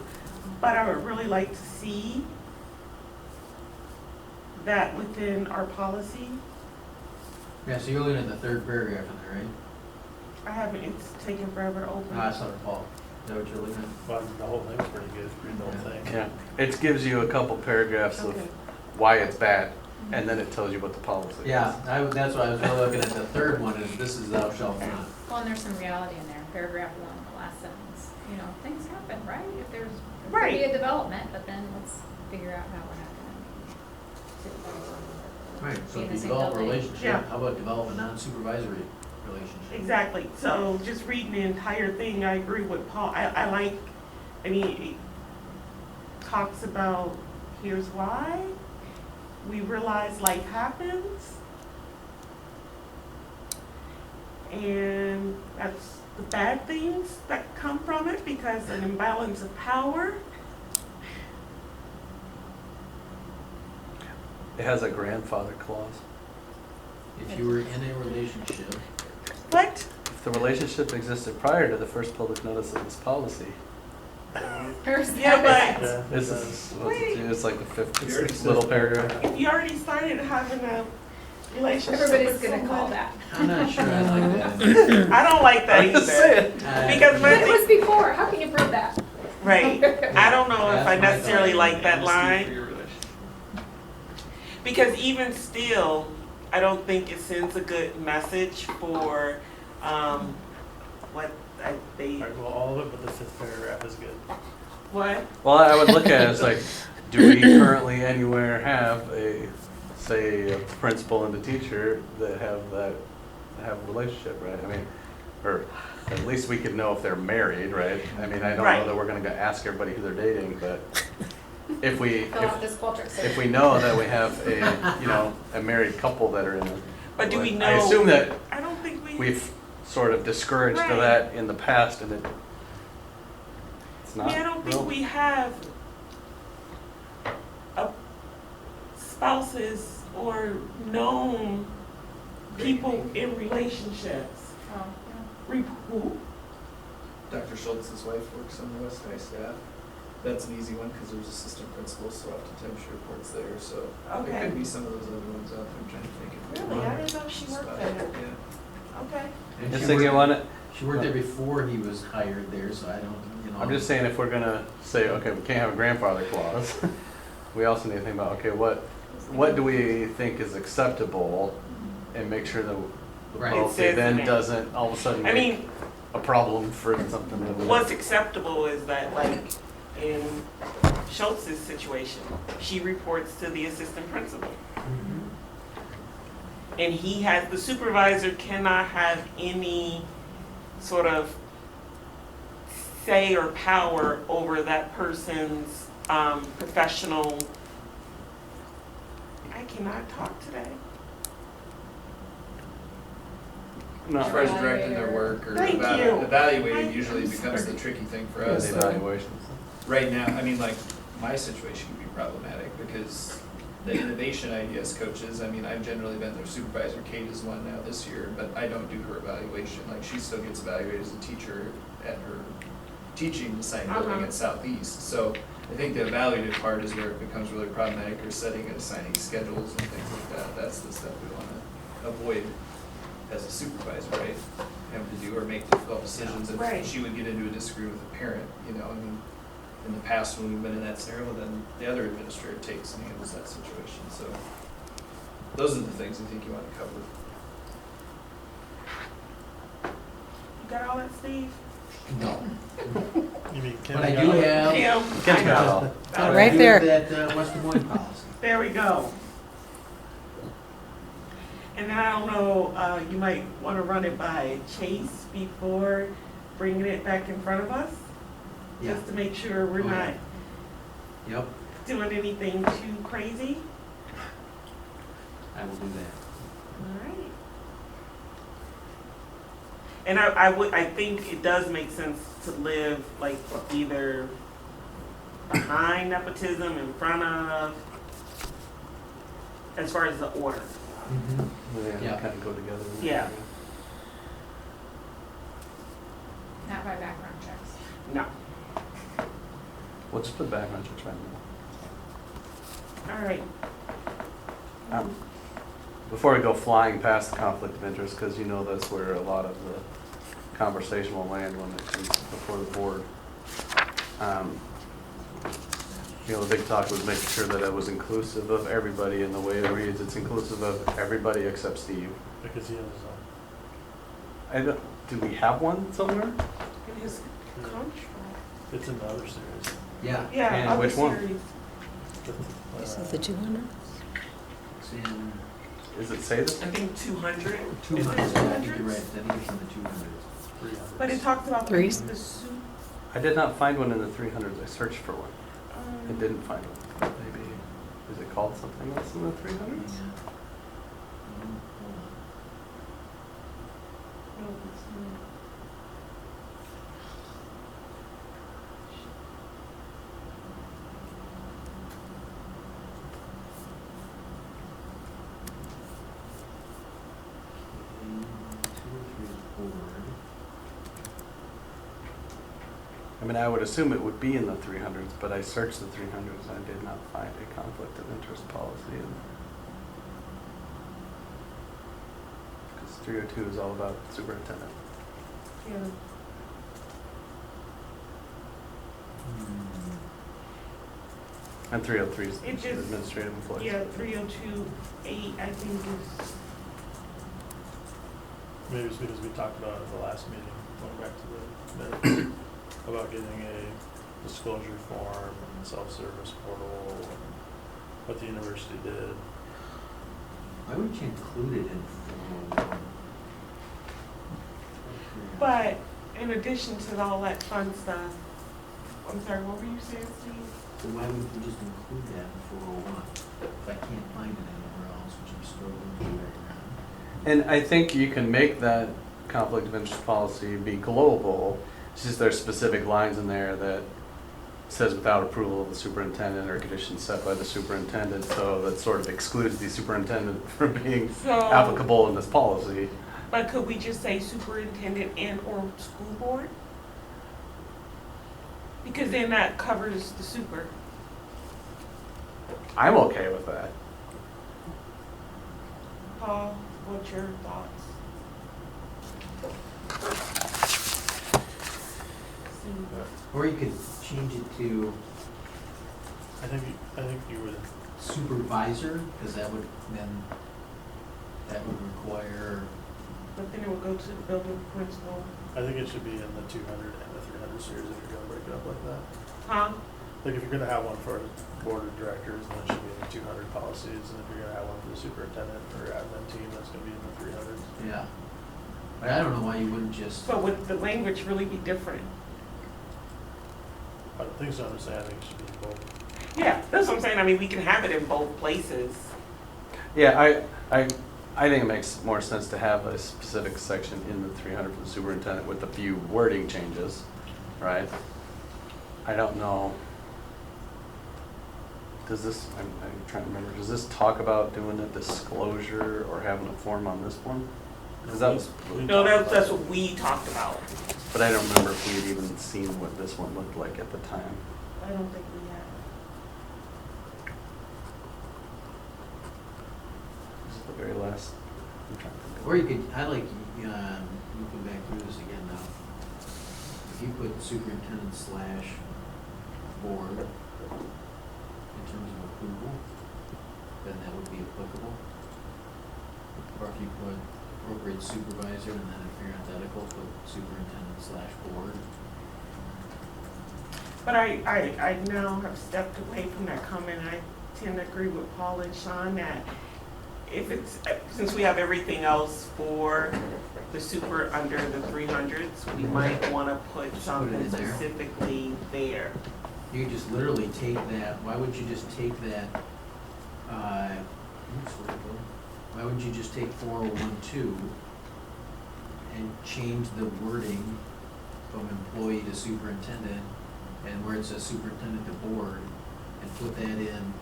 But I would really like to see that within our policy. Yeah, so you're looking at the third paragraph in there, right? It's taken forever to open. Ah, it's not Paul. Is that what you're looking at? Well, the whole thing's pretty good. Read the whole thing. Yeah, it gives you a couple paragraphs of Okay. why it's bad, and then it tells you what the policy is. Yeah, that's why I was really looking at the third one, is this is thou shalt not. Well, and there's some reality in there, paragraph 1, the last sentence, things happen, right? If there could be Right. a development, but then let's figure out how we're not gonna. Right, so Be in if the you same develop a building. relationship, Yeah. how about develop a non-supervisory relationship? Exactly. So just reading the entire thing, I agree with Paul. It talks about here's why. We realize life happens. And that's the bad things that come from it, because an imbalance of power. It has a grandfather clause. If you were in a relationship, What? If the relationship existed prior to the first public notice of this policy, Yeah, but Yeah, this it is, does. it's like the fifth, You already little said- paragraph. if you already started having a relationship Everybody's with gonna call someone- that. I'm not sure I like that. I don't like that either. Because But it my was before, how can you prove that? right, I don't know if I That's my necessarily thought. like that Amnesty for line, your relationship. because even still, I don't think it sends a good message for, what they, Alright, well, all of it but the fifth paragraph is good. what? Well, I would look at it as like, do we currently anywhere have a, say, a principal and a teacher that have a relationship, right? I mean, or at least we could know if they're married, right? I mean, I don't know Right. that we're gonna go ask everybody who they're dating, but if we, Fill out this Qualtrics if we know that we have a, you know, a married couple that are in it. But do we I know- assume that I don't think we've sort of discouraged Right. that in the past and it's I not. mean, I don't think real. we have spouses or known people in relationships. Oh, Who? Dr. Schultz's wife works on the West High staff. That's an easy one because there's assistant principals, so oftentimes she reports there. So it Okay. could be some of those other ones out there. I'm trying to think of Really? I didn't know she worked there. Yeah. Okay. And It's she like you worked- want She worked there before he was hired there, so I don't, you know. I'm just saying if we're gonna say, okay, we can't have a grandfather clause, we also need to think about, okay, what do we think is acceptable and make sure that the Right. It policy says then in it. doesn't all of a sudden I make mean, a problem for something that we. what's acceptable is that, like, in Schultz's situation, she reports to the assistant principal. Mhm. And he has, the supervisor cannot have any sort of say or power over that person's professional. I cannot talk today. No, As far as directing their work or Thank you. evaluating usually becomes the tricky thing for yeah, us. the Like, evaluations. right now, I mean, like, my situation would be problematic because the innovation IDS coaches, I mean, I've generally been their supervisor. Kate is one now this year, but I don't do her evaluation. Like, she still gets evaluated as a teacher at her teaching assigned building Uh-huh. at Southeast. So I think the evaluative part is where it becomes really problematic, or setting and assigning schedules and things like that. That's the stuff we want to avoid as a supervisor, right? Having to do or make difficult decisions. And Right. she would get into a disagreement with a parent, you know, I mean, in the past when we've been in that scenario, then the other administrator takes and handles that situation, so. Those are the things I think you want to cover. You got all that, Steve? No. You mean Kim? But I got do it? have. Kim? Kim's I got know. it all. but I Right do there. have that West Des Moines policy. There we go. And then I don't know, you might want to run it by Chase before bringing it back in front of us, Yeah, just to make sure we're Oh, yeah. not yep, doing anything too crazy. I will do that. All right. And I think it does make sense to live like either behind nepotism, in front of, as far as the order. Mm-hmm. Yeah. Kind of go together. Yeah. not by background checks. No. We'll just put background checks right now. All right. Before we go flying past the conflict of interest, because you know that's where a lot of the conversation will land when it comes before the board. You know, the big talk was making sure that it was inclusive of everybody, and the way it reads, it's inclusive of everybody except Steve. Because he has his own. I don't, do we have one somewhere? It is contract. It's in the other series. Yeah, Yeah, And other which one? series. Is it the 200? it's in Does it say this? I think 200. 200, Is it I think you're 200? right, I think it's in the 200s. 300. But it talks about the Threes? suit. I did not find one in the 300s. I searched for one. I um, didn't find one. Maybe, is it called something else in the 300s? Yeah. Hold on. No, mean, I would assume it would be in the 300s, but I searched the 300s and I did not find a conflict of interest policy in there. Because 302 is all about superintendent. Yeah. And 303 is It just- administrative employees. Yeah, 302.8, I think is, Maybe it's because we talked about it at the last meeting, going back to the minutes, about getting a disclosure form and self-service portal and what the university did. Why would you include it in 401? but in addition to all that fun stuff, I'm sorry, what were you saying, Steve? So why wouldn't we just include that in 401? If I can't find it anywhere else, which I'm struggling to right now. And I think you can make that conflict of interest policy be global. It's just there's specific lines in there that says without approval of the superintendent or conditions set by the superintendent, so that sort of excludes the superintendent from being So, applicable in this policy. but could we just say superintendent and or school board? Because then that covers the super. I'm okay with that. Paul, what's your thoughts? Or you could change it to I think you would, supervisor, because that would require, But then it would go to the building principal. I think it should be in the 200 and the 300 series if you're gonna break it up like that. Huh? Like if you're gonna have one for board of directors, then it should be in the 200 policies, and if you're gonna have one for the superintendent or admin team, that's gonna be in the 300s. yeah. But I don't know why you wouldn't just, So would the language really be different? I don't think so, I'm saying I think it should be in both. Yeah, that's what I'm saying. I mean, we can have it in both places. Yeah, I think it makes more sense to have a specific section in the 300 for the superintendent with a few wording changes, right? I don't know. Does this, I'm trying to remember, does this talk about doing a disclosure or having a form on this one? Because that was, No, that's what we talked about. but I don't remember if we had even seen what this one looked like at the time. I don't think we have. This is the very last, I'm trying to think. or you could, I like, looking back through this again now. If you put superintendent / board in terms of approval, then that would be applicable. Or if you put appropriate supervisor, and then if you're identical, put superintendent / board. But I now have stepped away from that comment. I tend to agree with Paul and Sean that if it's, since we have everything else for the super under the 300s, we might want to put something in there. specifically there. You could just literally take that, why would you just take that, why would you just take 4012 and change the wording from employee to superintendent, and where it says superintendent to board, and put that in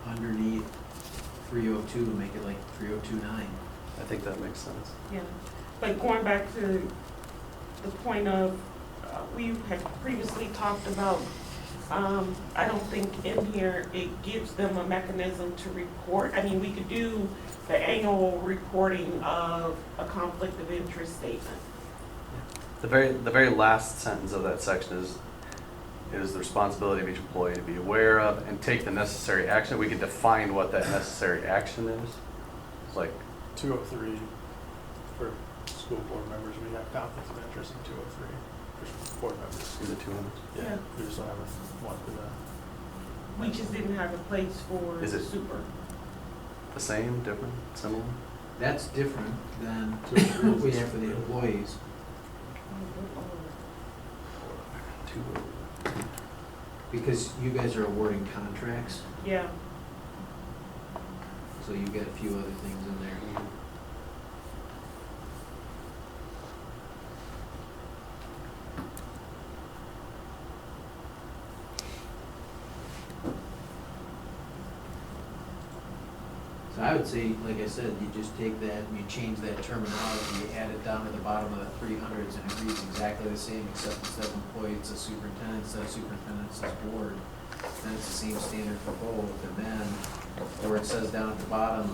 underneath 302 and make it like 3029? I think that makes sense. Yeah. But going back to the point of, we had previously talked about, I don't think in here it gives them a mechanism to report. I mean, we could do the annual reporting of a conflict of interest statement. The very last sentence of that section is the responsibility of each employee to be aware of and take the necessary action. We can define what that necessary action is. It's like, 203 for school board members, we have conflicts of interest in 203 for board members. in the 200s. Yeah. We just don't have one for that. We just didn't have a place for Is the it- super. The same, different, similar? That's different than what we have for the employees. Because you guys are awarding contracts, Yeah. so you've got a few other things in there. So I I would say, like I said, you just take that and you change that terminology, you add it down to the bottom of the 300s, and it reads exactly the same, except instead of employee, it's a superintendent, instead of superintendent, it says board. Then it's the same standard for both, and then where it says down at the bottom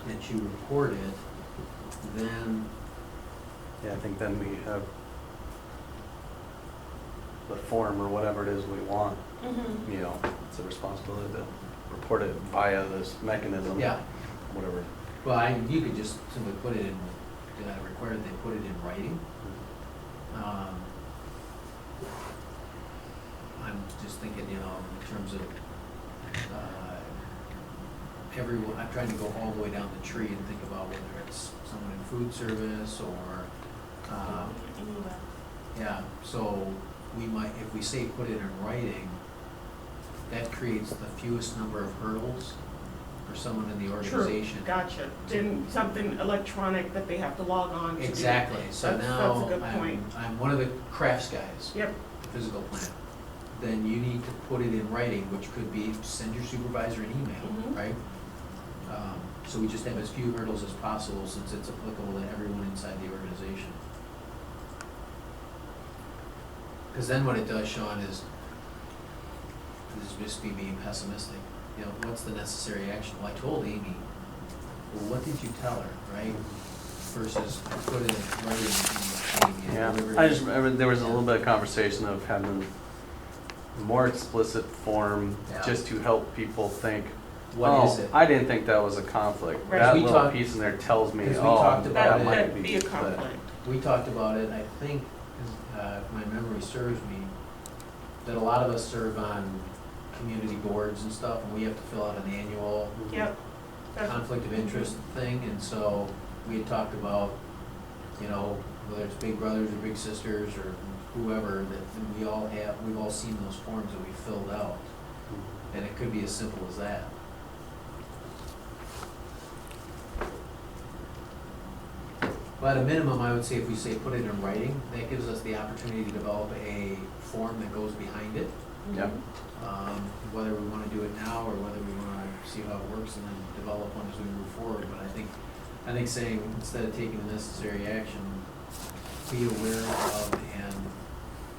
that you report it, then, Yeah, I think then we have the form or whatever it is we want, Mhm. you know, it's a responsibility to report it via this mechanism. yeah. Whatever. Well, you could just simply put it in, require that they put it in writing. I'm just thinking, you know, in terms of, everyone, I'm trying to go all the way down the tree and think about whether it's someone in food service or, yeah, so we might, if we say put it in writing, that creates the fewest number of hurdles for someone in the True, organization. gotcha. Then something electronic that they have to log on to. Exactly, so That's now a good point. I'm one of the crafts guys, Yep, physical plant. Then you need to put it in writing, which could be send your supervisor an email, Mhm. right? So we just have as few hurdles as possible since it's applicable to everyone inside the organization. Because then what it does, Sean, is, this is just me being pessimistic, you know, what's the necessary action? Well, I told Amy, well, what did you tell her, right? Versus put it in writing and Amy Yeah, and deliver it. I just remember there was a little bit of conversation of having a more explicit form Yeah. just to help people think, What is it? I didn't think that was a conflict. Right. That We little talked- piece in there tells me, 'cause we oh, talked about that it. might that'd be. be a but- conflict. We talked about it, I think, if my memory serves me, that a lot of us serve on community boards and stuff, and we have to fill out an annual Yep. That's- conflict of interest thing, and so we had talked about, you know, whether it's big brothers or big sisters or whoever, that we've all seen those forms that we filled out, and it could be as simple as that. But at a minimum, I would say if we say put it in writing, that gives us the opportunity to develop a form that goes behind it. Yep. Whether we wanna do it now or whether we wanna see how it works and then develop one as we move forward, but I think saying, instead of taking the necessary action, be aware of and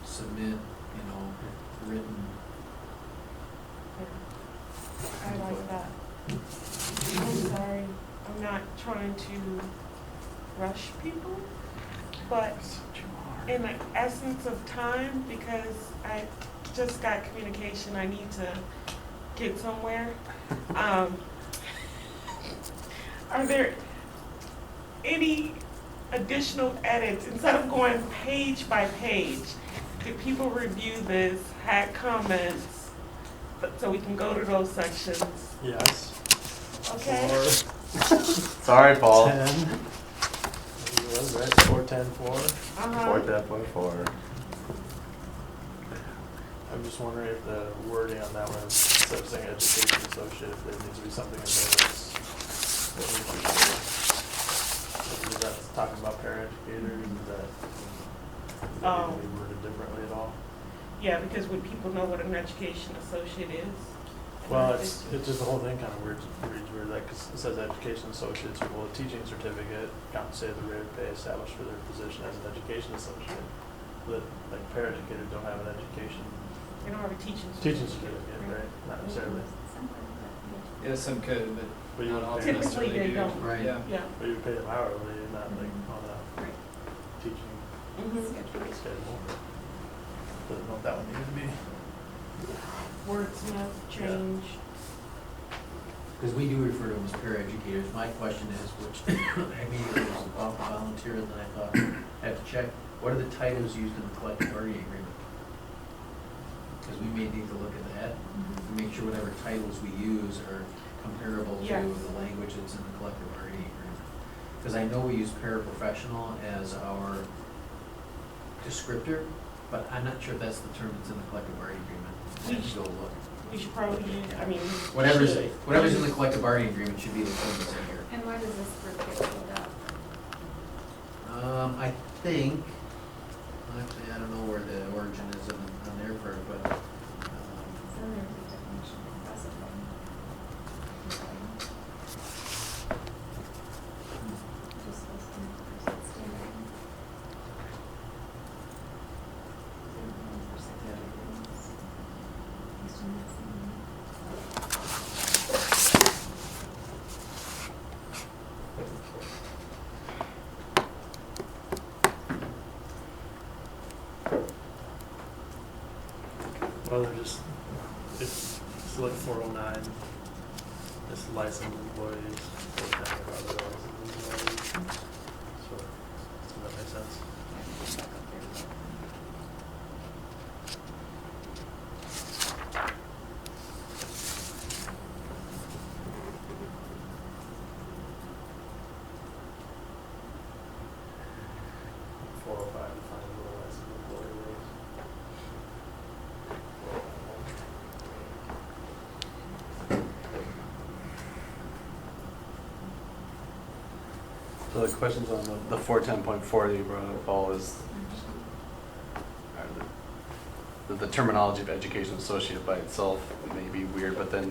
submit, you know, written. I like that. I'm sorry, I'm not trying to rush people, but in the essence of time, because I just got communication, I need to get somewhere. Are there any additional edits, instead of going page by page? Did people review this, had comments, so we can go to those sections? Yes. Okay? Sorry, Paul. 10. It was, right? 410-4. Uh-huh. 4.4. I'm just wondering if the wording on that one, instead of saying education associate, if there needs to be something in there that's, that we should do. Is that talking about paraeducators, is that Oh. need to be worded differently at all? Yeah, because would people know what an education associate is? Well, it's just the whole thing kind of reads weird, like, 'cause it says education associates who hold a teaching certificate, compensated at the rate of pay established for their position as an education associate. But like paraeducators don't have an education, They don't have a teaching certificate, right? Not necessarily. Yeah, some could, but But you not all would Typically, necessarily they do. don't. Right. Yeah. Yeah. But you pay them hourly, not like on a Right. teaching Mhm. schedule. Doesn't know if that one needs to be. Wordsmith, change. Because we do refer to them as paraeducators. My question is, which immediately was about the volunteer, and then I thought, I have to check, what are the titles used in the collective bargaining agreement? Because we may need to look at that, and make sure whatever titles we use are comparable to Yes. the language that's in the collective bargaining agreement. Because I know we use paraprofessional as our descriptor, but I'm not sure if that's the term that's in the collective bargaining agreement. I have to go look. We should probably use, I mean. Whatever's should. in the collective bargaining agreement should be the term that's in here. And why does this group get pulled up? I think, actually, I don't know where the origin is on their part, but, It's in there, the definition, possibly. Well, they're just, it's like 409, it's licensed employees, full-time or other licensed employees. So, does that make sense? Four oh five defines what a licensed employee is. So the questions on the 410.4 that you brought up, Paul, is are the terminology of education associate by itself may be weird, but then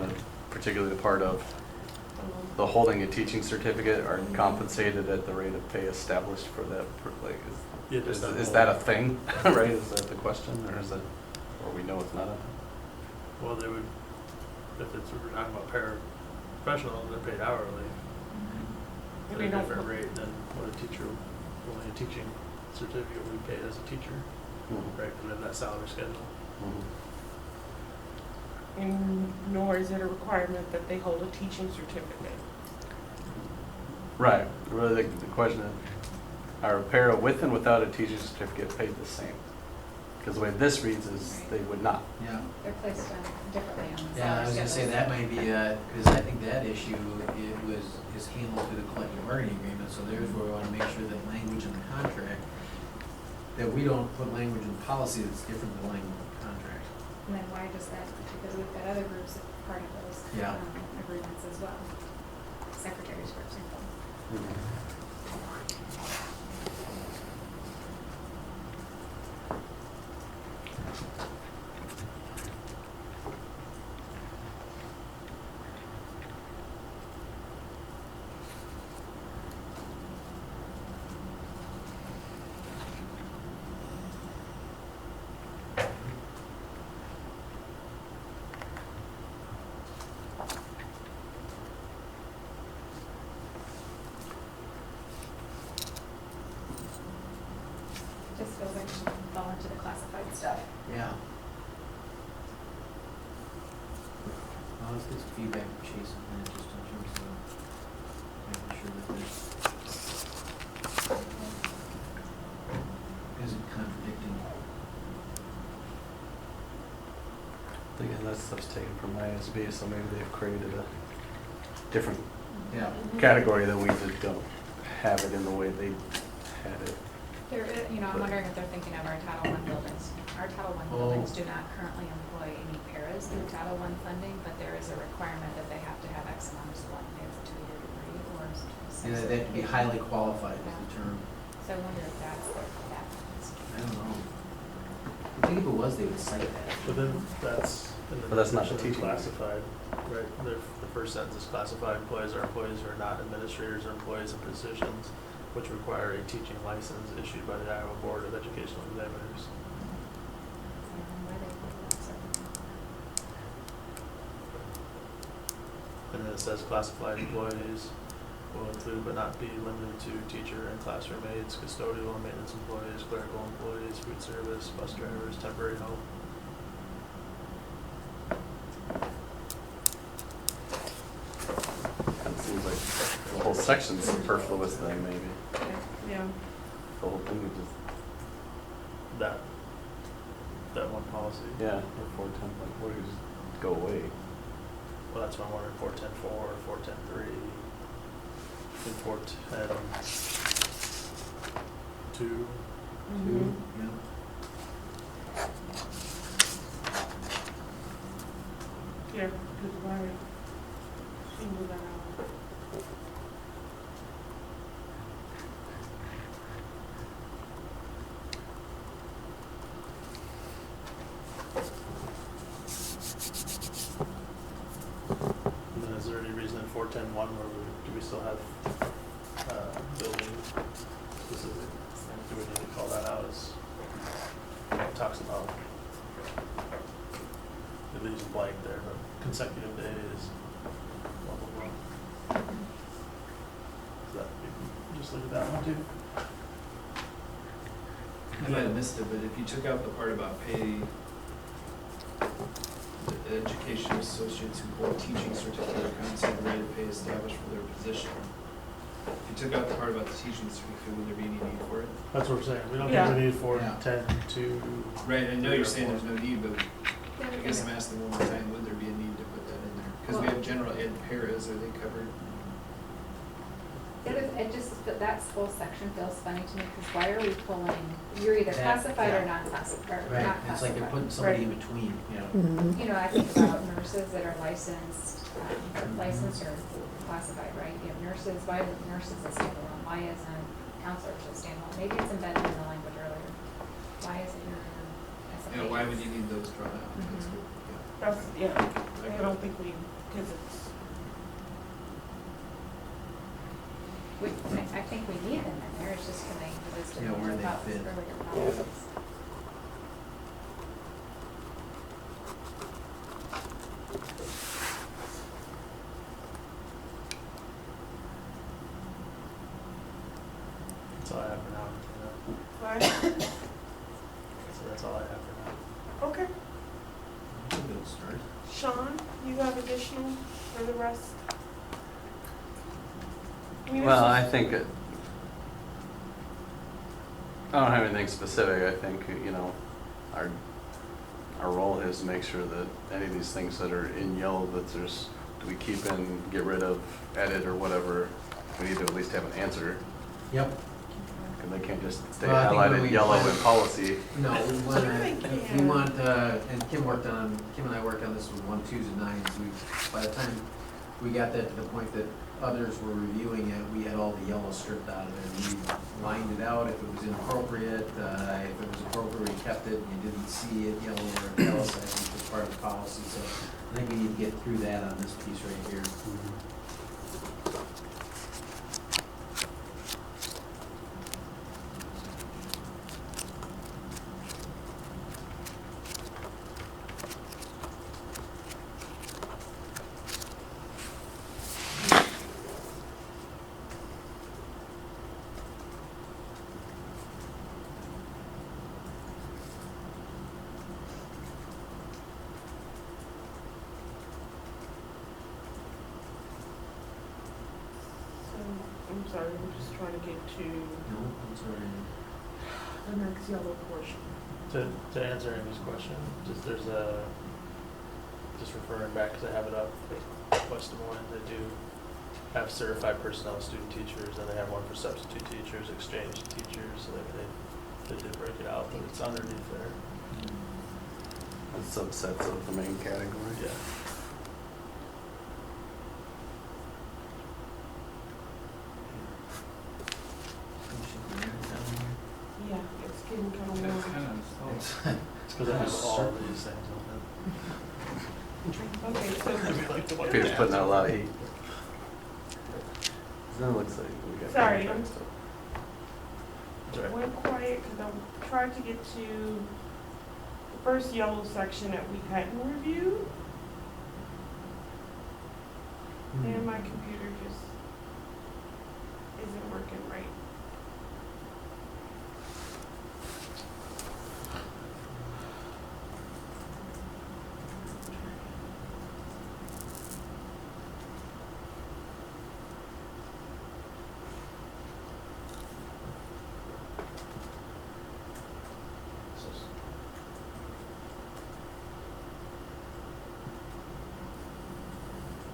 particularly the part of the holding a teaching certificate are compensated at the rate of pay established for that, like, Yeah, just that is whole- that a thing, right? Is that the question, or is it, or we know it's not a thing? Well, they would, if it's, we're talking about paraprofessionals, they're paid hourly at They a don't different put- rate than what a teacher, only a teaching certificate would be paid as a teacher, right? Because we have that salary schedule. Mhm. And nor is it a requirement that they hold a teaching certificate. Right, really the question is, are a para with and without a teaching certificate paid the same? Because the way this reads is they would not. Yeah. They're placed differently on the salary Yeah, I was gonna say schedules. that might be, because I think that issue, is handled through the collective bargaining agreement, so there's where we wanna make sure that language in the contract, that we don't put language in policy that's different than language in the contract. And then why does that, because we've got other groups that are part of those Yeah. agreements as well. Secretaries, for example. Just feels like it should fall into the classified stuff. Yeah. Well, let's get some feedback from Chase on that, just in terms of making sure that there's isn't contradicting. Again, that stuff's taken from ISB, so maybe they've created a different Yeah. category that we just don't have it in the way they had it. There, I'm wondering if they're thinking of our Title I buildings. Our Title I buildings do not currently employ any paras through Title I funding, but there is a requirement that they have to have X amount of one. They have a 2-year degree or And they have to be highly qualified is the term. So I wonder if that's their factors. I don't know. I think if it was, they would cite that. But then that's, in the But that's not the definition of teaching. classified, right? The first sentence is classified employees are employees who are not administrators or employees in positions which require a teaching license issued by the Iowa Board of Educational Examiners. Why they put that separate. And then it says classified employees will include but not be limited to teacher and classroom aides, custodial and maintenance employees, clerical employees, food service, bus drivers, temporary help. It seems like the whole section's superfluous then, maybe. Yeah. The whole thing would just, That one policy. yeah, or 410.4 would just go away. Well, that's why I'm wondering 410.4, 410.3, and 410.2. Mhm. Yeah. Yeah, because why single that out? And then is there any reason in 410.1 where do we still have building specific? Do we need to call that out as, it talks about, it leaves a blank there, but consecutive days, blah, blah, blah. Is that, you can just look at that one too? I might have missed it, but if you took out the part about pay education associates who hold teaching certificate or compensated rate of pay established for their position. If you took out the part about the teaching certificate, would there be any need for it? That's what we're saying, we don't Yeah. think we need four, Yeah. 10, 2. Right, I know you're saying there's no need, but Yeah, I we guess can- I'm asking one more time, would there be a need to put that in there? Because we have general ed paras, are they covered? It just, that whole section feels funny to me, because why are we pulling, you're either That- classified or yeah. non-classified, or Right, not it's like they're classified. putting somebody in between, you know. Mhm. You know, I think about nurses that are licensed, licensed or classified, right? You have nurses, why isn't nurses a standalone? Why isn't counselors a standalone? Maybe it's embedded in the language earlier. Why is it your You know, why would you need those drawn out? That's Mhm. good, That's, yeah, yeah. I don't think we, because it's, I think we need them in there, it's just gonna make the list of Yeah, where they about fit. earlier policies. That's all I have for now. right? So that's all I have for now. Okay. It's a good start. Sean, you have additional for the rest? I mean, it's Well, I just- think I don't have anything specific. I think, you know, our role is to make sure that any of these things that are in yellow, that there's, do we keep in, get rid of, edit, or whatever, we need to at least have an answer. Yep. And they can't just stay Well, I think when highlighted we yellow plan- in policy. No, we want, They we can. want, and Kim and I worked on this with 1, 2s, and 9s. By the time we got that to the point that others were reviewing it, we had all the yellow stripped out of it. We lined it out if it was inappropriate, if it was appropriate, we kept it, and you didn't see it yellow or italicized, which was part of the policy. So I think we need to get through that on this piece right here. So, I'm sorry, I'm just trying to get to No, that's all right. the next yellow portion. To answer Amy's question, there's just referring back, because I have it up, West Des Moines, they do have certified personnel student teachers, and they have one for substitute teachers, exchange teachers, so they did break it out, but it's underneath there. The subsets of the main category. Yeah. Yeah, it's getting kind of That's warm. kind of, It's- It's because I have all of these things Okay, so, on it. Peter's putting out a lot of heat. Then it looks like we got. Sorry, I'm- contracts, so- Sorry. went quiet because I'm trying to get to the first yellow section that we hadn't reviewed, and my computer just isn't working right.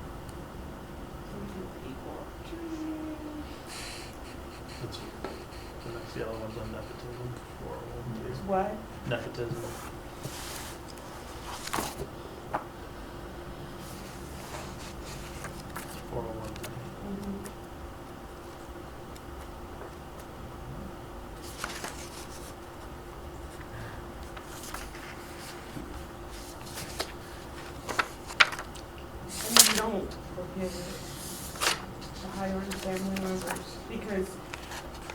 So we do equal opportunity. That's- The next yellow one's on nepotism, Is 401. what? Nepotism. It's 401. Mhm. And we don't prohibit the hiring family members, because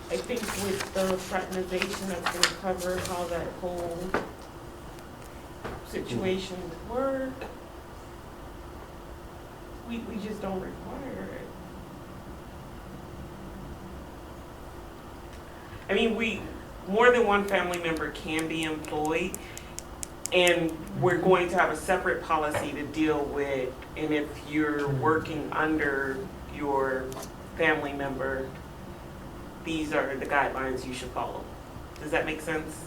I think with the fraternization, that's gonna cover how that whole situation would work. We just don't require it. I mean, more than one family member can be employed, And we're going to have a separate policy to deal with, and if you're working under your family member, these are the guidelines you should follow. Does that make sense?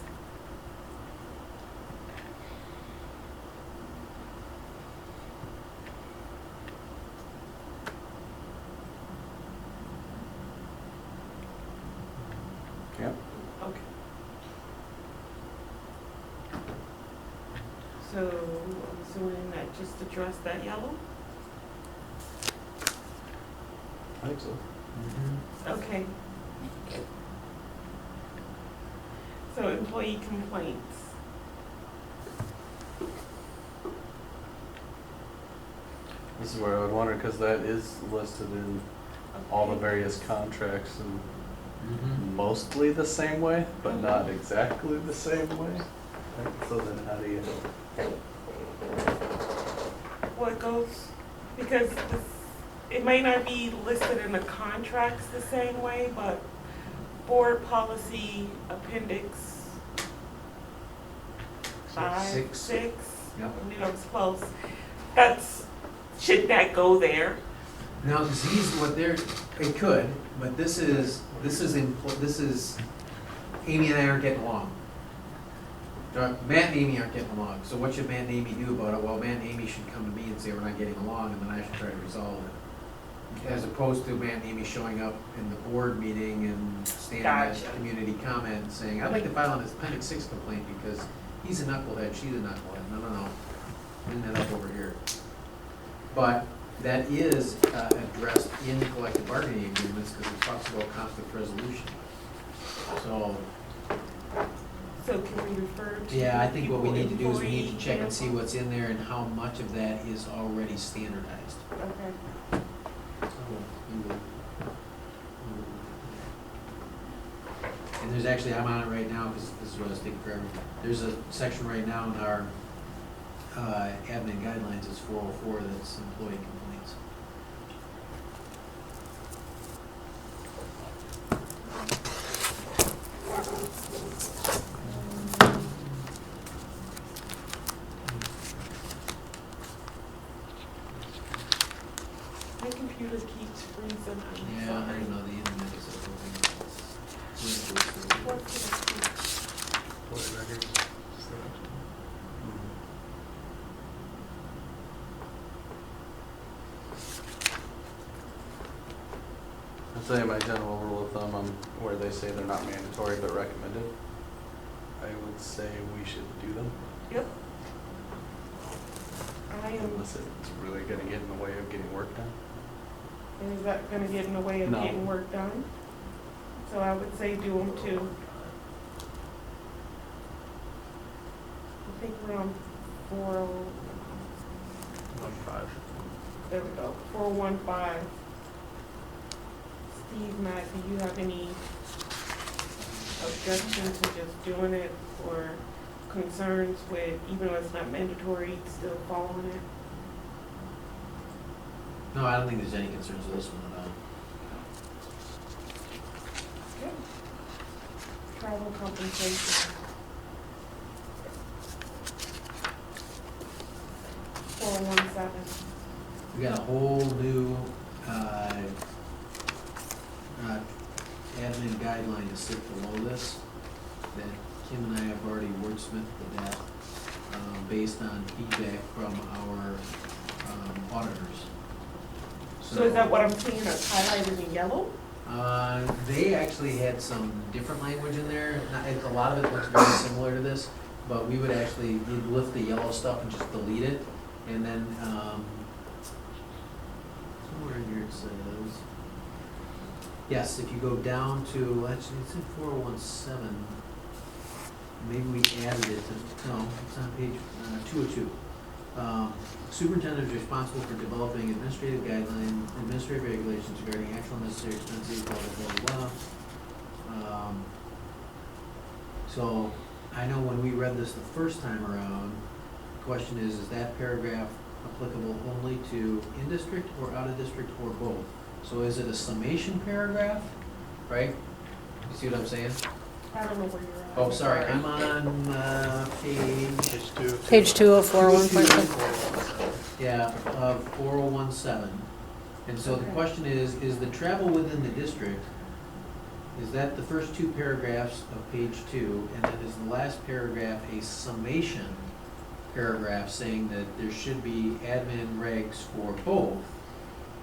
Yep. Okay. So I'm assuming that just addressed that yellow? I think so. Okay. So employee complaints. This is where I would wonder, because that is listed in all the various contracts and mostly the same way, but not exactly the same way. So then how do you? Well, it goes, because it may not be listed in the contracts the same way, but board policy appendix 5, Six. 6, Yep. I knew I was close. Should that go there? Now, these, what they're, it could, but this is, Amy and I aren't getting along. Matt and Amy aren't getting along, so what should Matt and Amy do about it? Well, Matt and Amy should come to me and say we're not getting along, and then I should try to resolve it. As opposed to Matt and Amy showing up in the board meeting and standing at Gotcha. community comment and saying, I'd like to file an appendix 6 complaint because he's a knucklehead, she's a knucklehead. No. Bring that up over here. But that is addressed in collective bargaining agreements because it talks about conflict resolution. So can we refer to? Yeah, I think what we need to do is we need to employee check and see handbook? what's in there and how much of that is already standardized. Okay. And there's actually, I'm on it right now because this is what I was taking forever. There's a section right now in our admin guidelines, it's 404, that's employee complaints. My computer keeps freezing. I'm Yeah, I sorry. don't know, the internet is a whole thing. What did I do? I'd say my general rule of thumb on where they say they're not mandatory but recommended, I would say we should do them Yep. I am, unless it's really gonna get in the way of getting work done. and is that gonna get in the way of No. getting work done? So I would say do them too. I think we're on 40, 1.5. there we go, 415. Steve, Matt, do you have any objection to just doing it or concerns with, even though it's not mandatory, still following it? No, I don't think there's any concerns with this one at all. Okay. Travel compensation. 417. We got a whole new admin guideline to sit below this that Kim and I have already wordsmithed that based on feedback from our auditors. So is that what I'm seeing that's highlighted in yellow? They actually had some different language in there. A lot of it looks very similar to this, but we would actually, you'd lift the yellow stuff and just delete it. And then, somewhere in here it says, yes, if you go down to, actually, it's in 4017. Maybe we added it to, no, it's on page 202. Superintendent is responsible for developing administrative guidelines, administrative regulations regarding actual necessary expenses, blah, blah, blah, blah. So, I know when we read this the first time around, the question is that paragraph applicable only to in-district or out-of-district or both? So is it a summation paragraph, right? You see what I'm saying? I don't know where you're at. Oh, sorry, I'm on, Page 2. Page 2 of 401.7. yeah, 4017. And so the Okay. question is the travel within the district, is that the first two paragraphs of page 2, and then is the last paragraph a summation paragraph saying that there should be admin regs for both,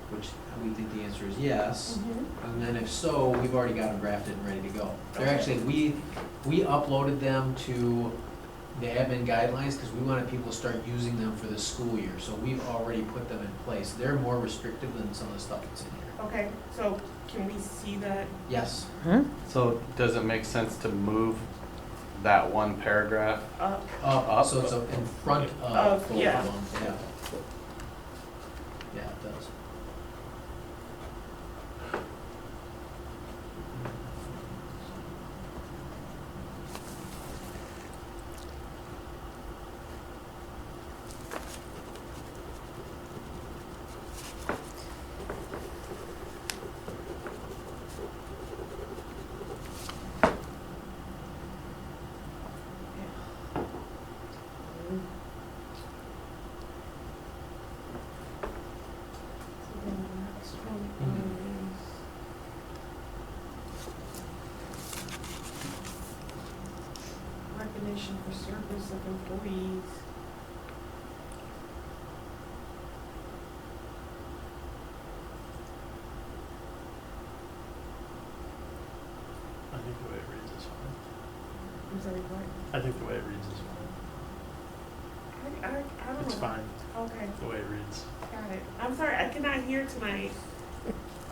which we think the answer is yes. Mhm. And then if so, we've already got them drafted and ready to go. They're Okay. actually, we uploaded them to the admin guidelines because we wanted people to start using them for the school year. So we've already put them in place. They're more restrictive than some of the stuff that's in here. Okay, so can we see that? Yes. So does it make sense to move that one paragraph? Up, so it's in front of both of yeah. them, yeah. Yeah, it does. So then the next one is recognition for service of employees. I think the way it reads is fine. I'm sorry, what? I think the way it reads is fine. I don't know. It's fine, Okay, the way it reads. got it. I'm sorry, I cannot hear tonight.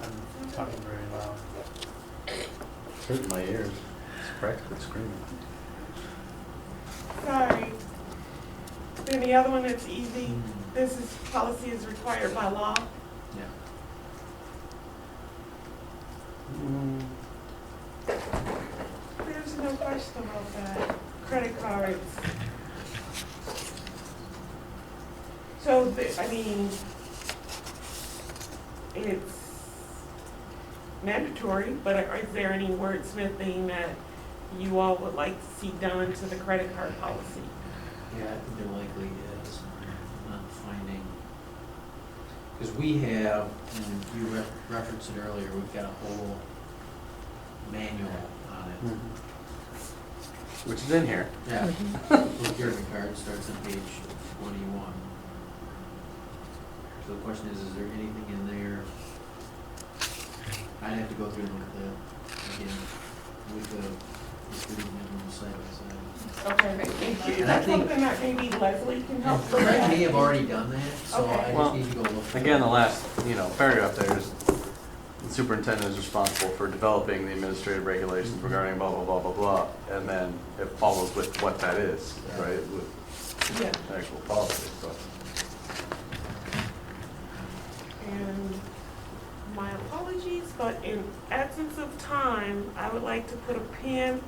I'm talking very loud. It's hurting my ears. It's practically screaming. Sorry. Then the other one that's easy, Mm. this is policy is required by law. Yeah. There's no question about that. Credit cards. So, I mean, it's mandatory, but is there any wordsmithing that you all would like to see done to the credit card policy? Yeah, I think there likely is. I'm not finding, because we have, and you referenced it earlier, we've got a whole manual on it. Which is in here. Yeah. Procurement card starts on page 21. So the question is there anything in there? I'd have to go through and look at that again. We could have read them side by side. Okay, thank you. Is And I that think- something that maybe Leslie can help with? Brett may have already done that, so Okay. I just Well, need to go look. for Again, it. the last, paragraph there is, the superintendent is responsible for developing the administrative regulations regarding blah, blah, blah, blah, blah. And then it follows with what that is, right, with Yeah. the actual policy, so. And my apologies, but in absence of time, I would like to put a pin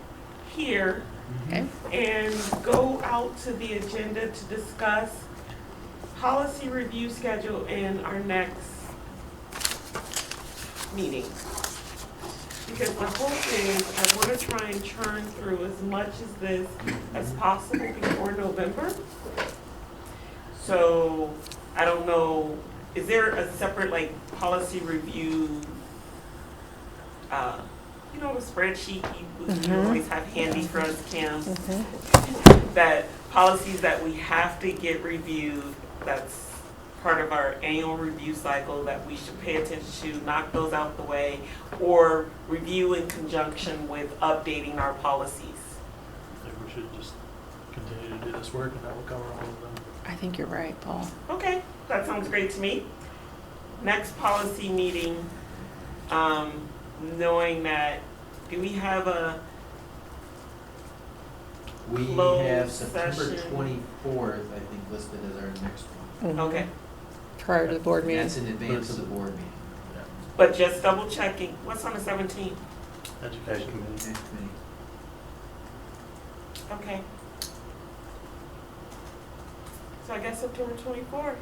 here Okay. and go out to the agenda to discuss policy review schedule in our next meeting. Because the hope is, I want to try and churn through as much of this as possible before November. So, I don't know, is there a separate, like, policy review, the spreadsheet you always have handy for us, Kim? That policies that we have to get reviewed, that's part of our annual review cycle that we should pay attention to, knock those out the way, or review in conjunction with updating our policies. I think we should just continue to do this work and that will cover all of them. I think you're right, Paul. Okay, that sounds great to me. Next policy meeting, knowing that, do we have a, We closed have September session. 24th, I think, listed as our next one. okay, Prior to the board And meeting. that's in advance of the board meeting. Yeah. but just double checking, what's on the 17th? Education committee. Next committee. Okay. So I guess September 24th.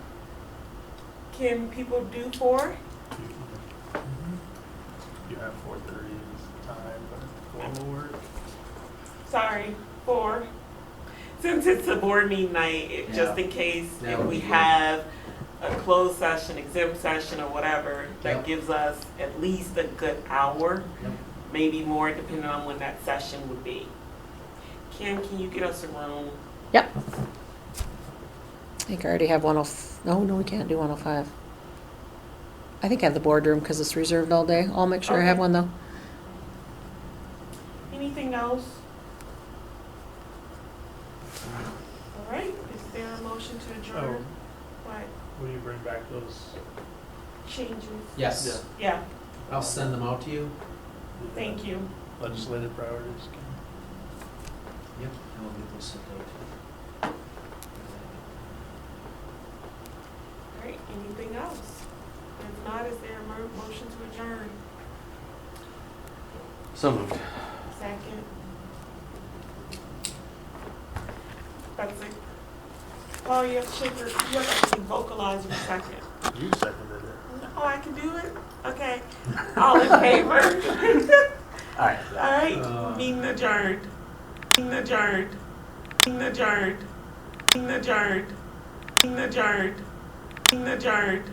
Can people do 4? You have 4:30 as time, but 4 will work. sorry, 4. Since it's a board meeting night, just in case That if would we be good. have a closed session, exempt session or whatever, that Yep. gives us at least a good hour, Yep. maybe more depending on when that session would be. Kim, can you get us a room? Yep. I think I already have no, we can't do 105. I think I have the boardroom because it's reserved all day. I'll make sure I have Okay. one though. Anything else? All right, is there a motion to adjourn? What Will you bring back those? changes? Yes, Yeah, I'll send them out to you. thank you. Legislative priorities. Yep. And we'll get those sent out to you. All right, anything else? If not, is there a motion to adjourn? So moved. Second. That's it. Oh, you have to vocalize your second. You seconded it. Oh, I can do it? Okay. All in favor? All right. All right, meeting adjourned. Meeting adjourned. Meeting adjourned. Meeting adjourned. Meeting adjourned. Meeting adjourned.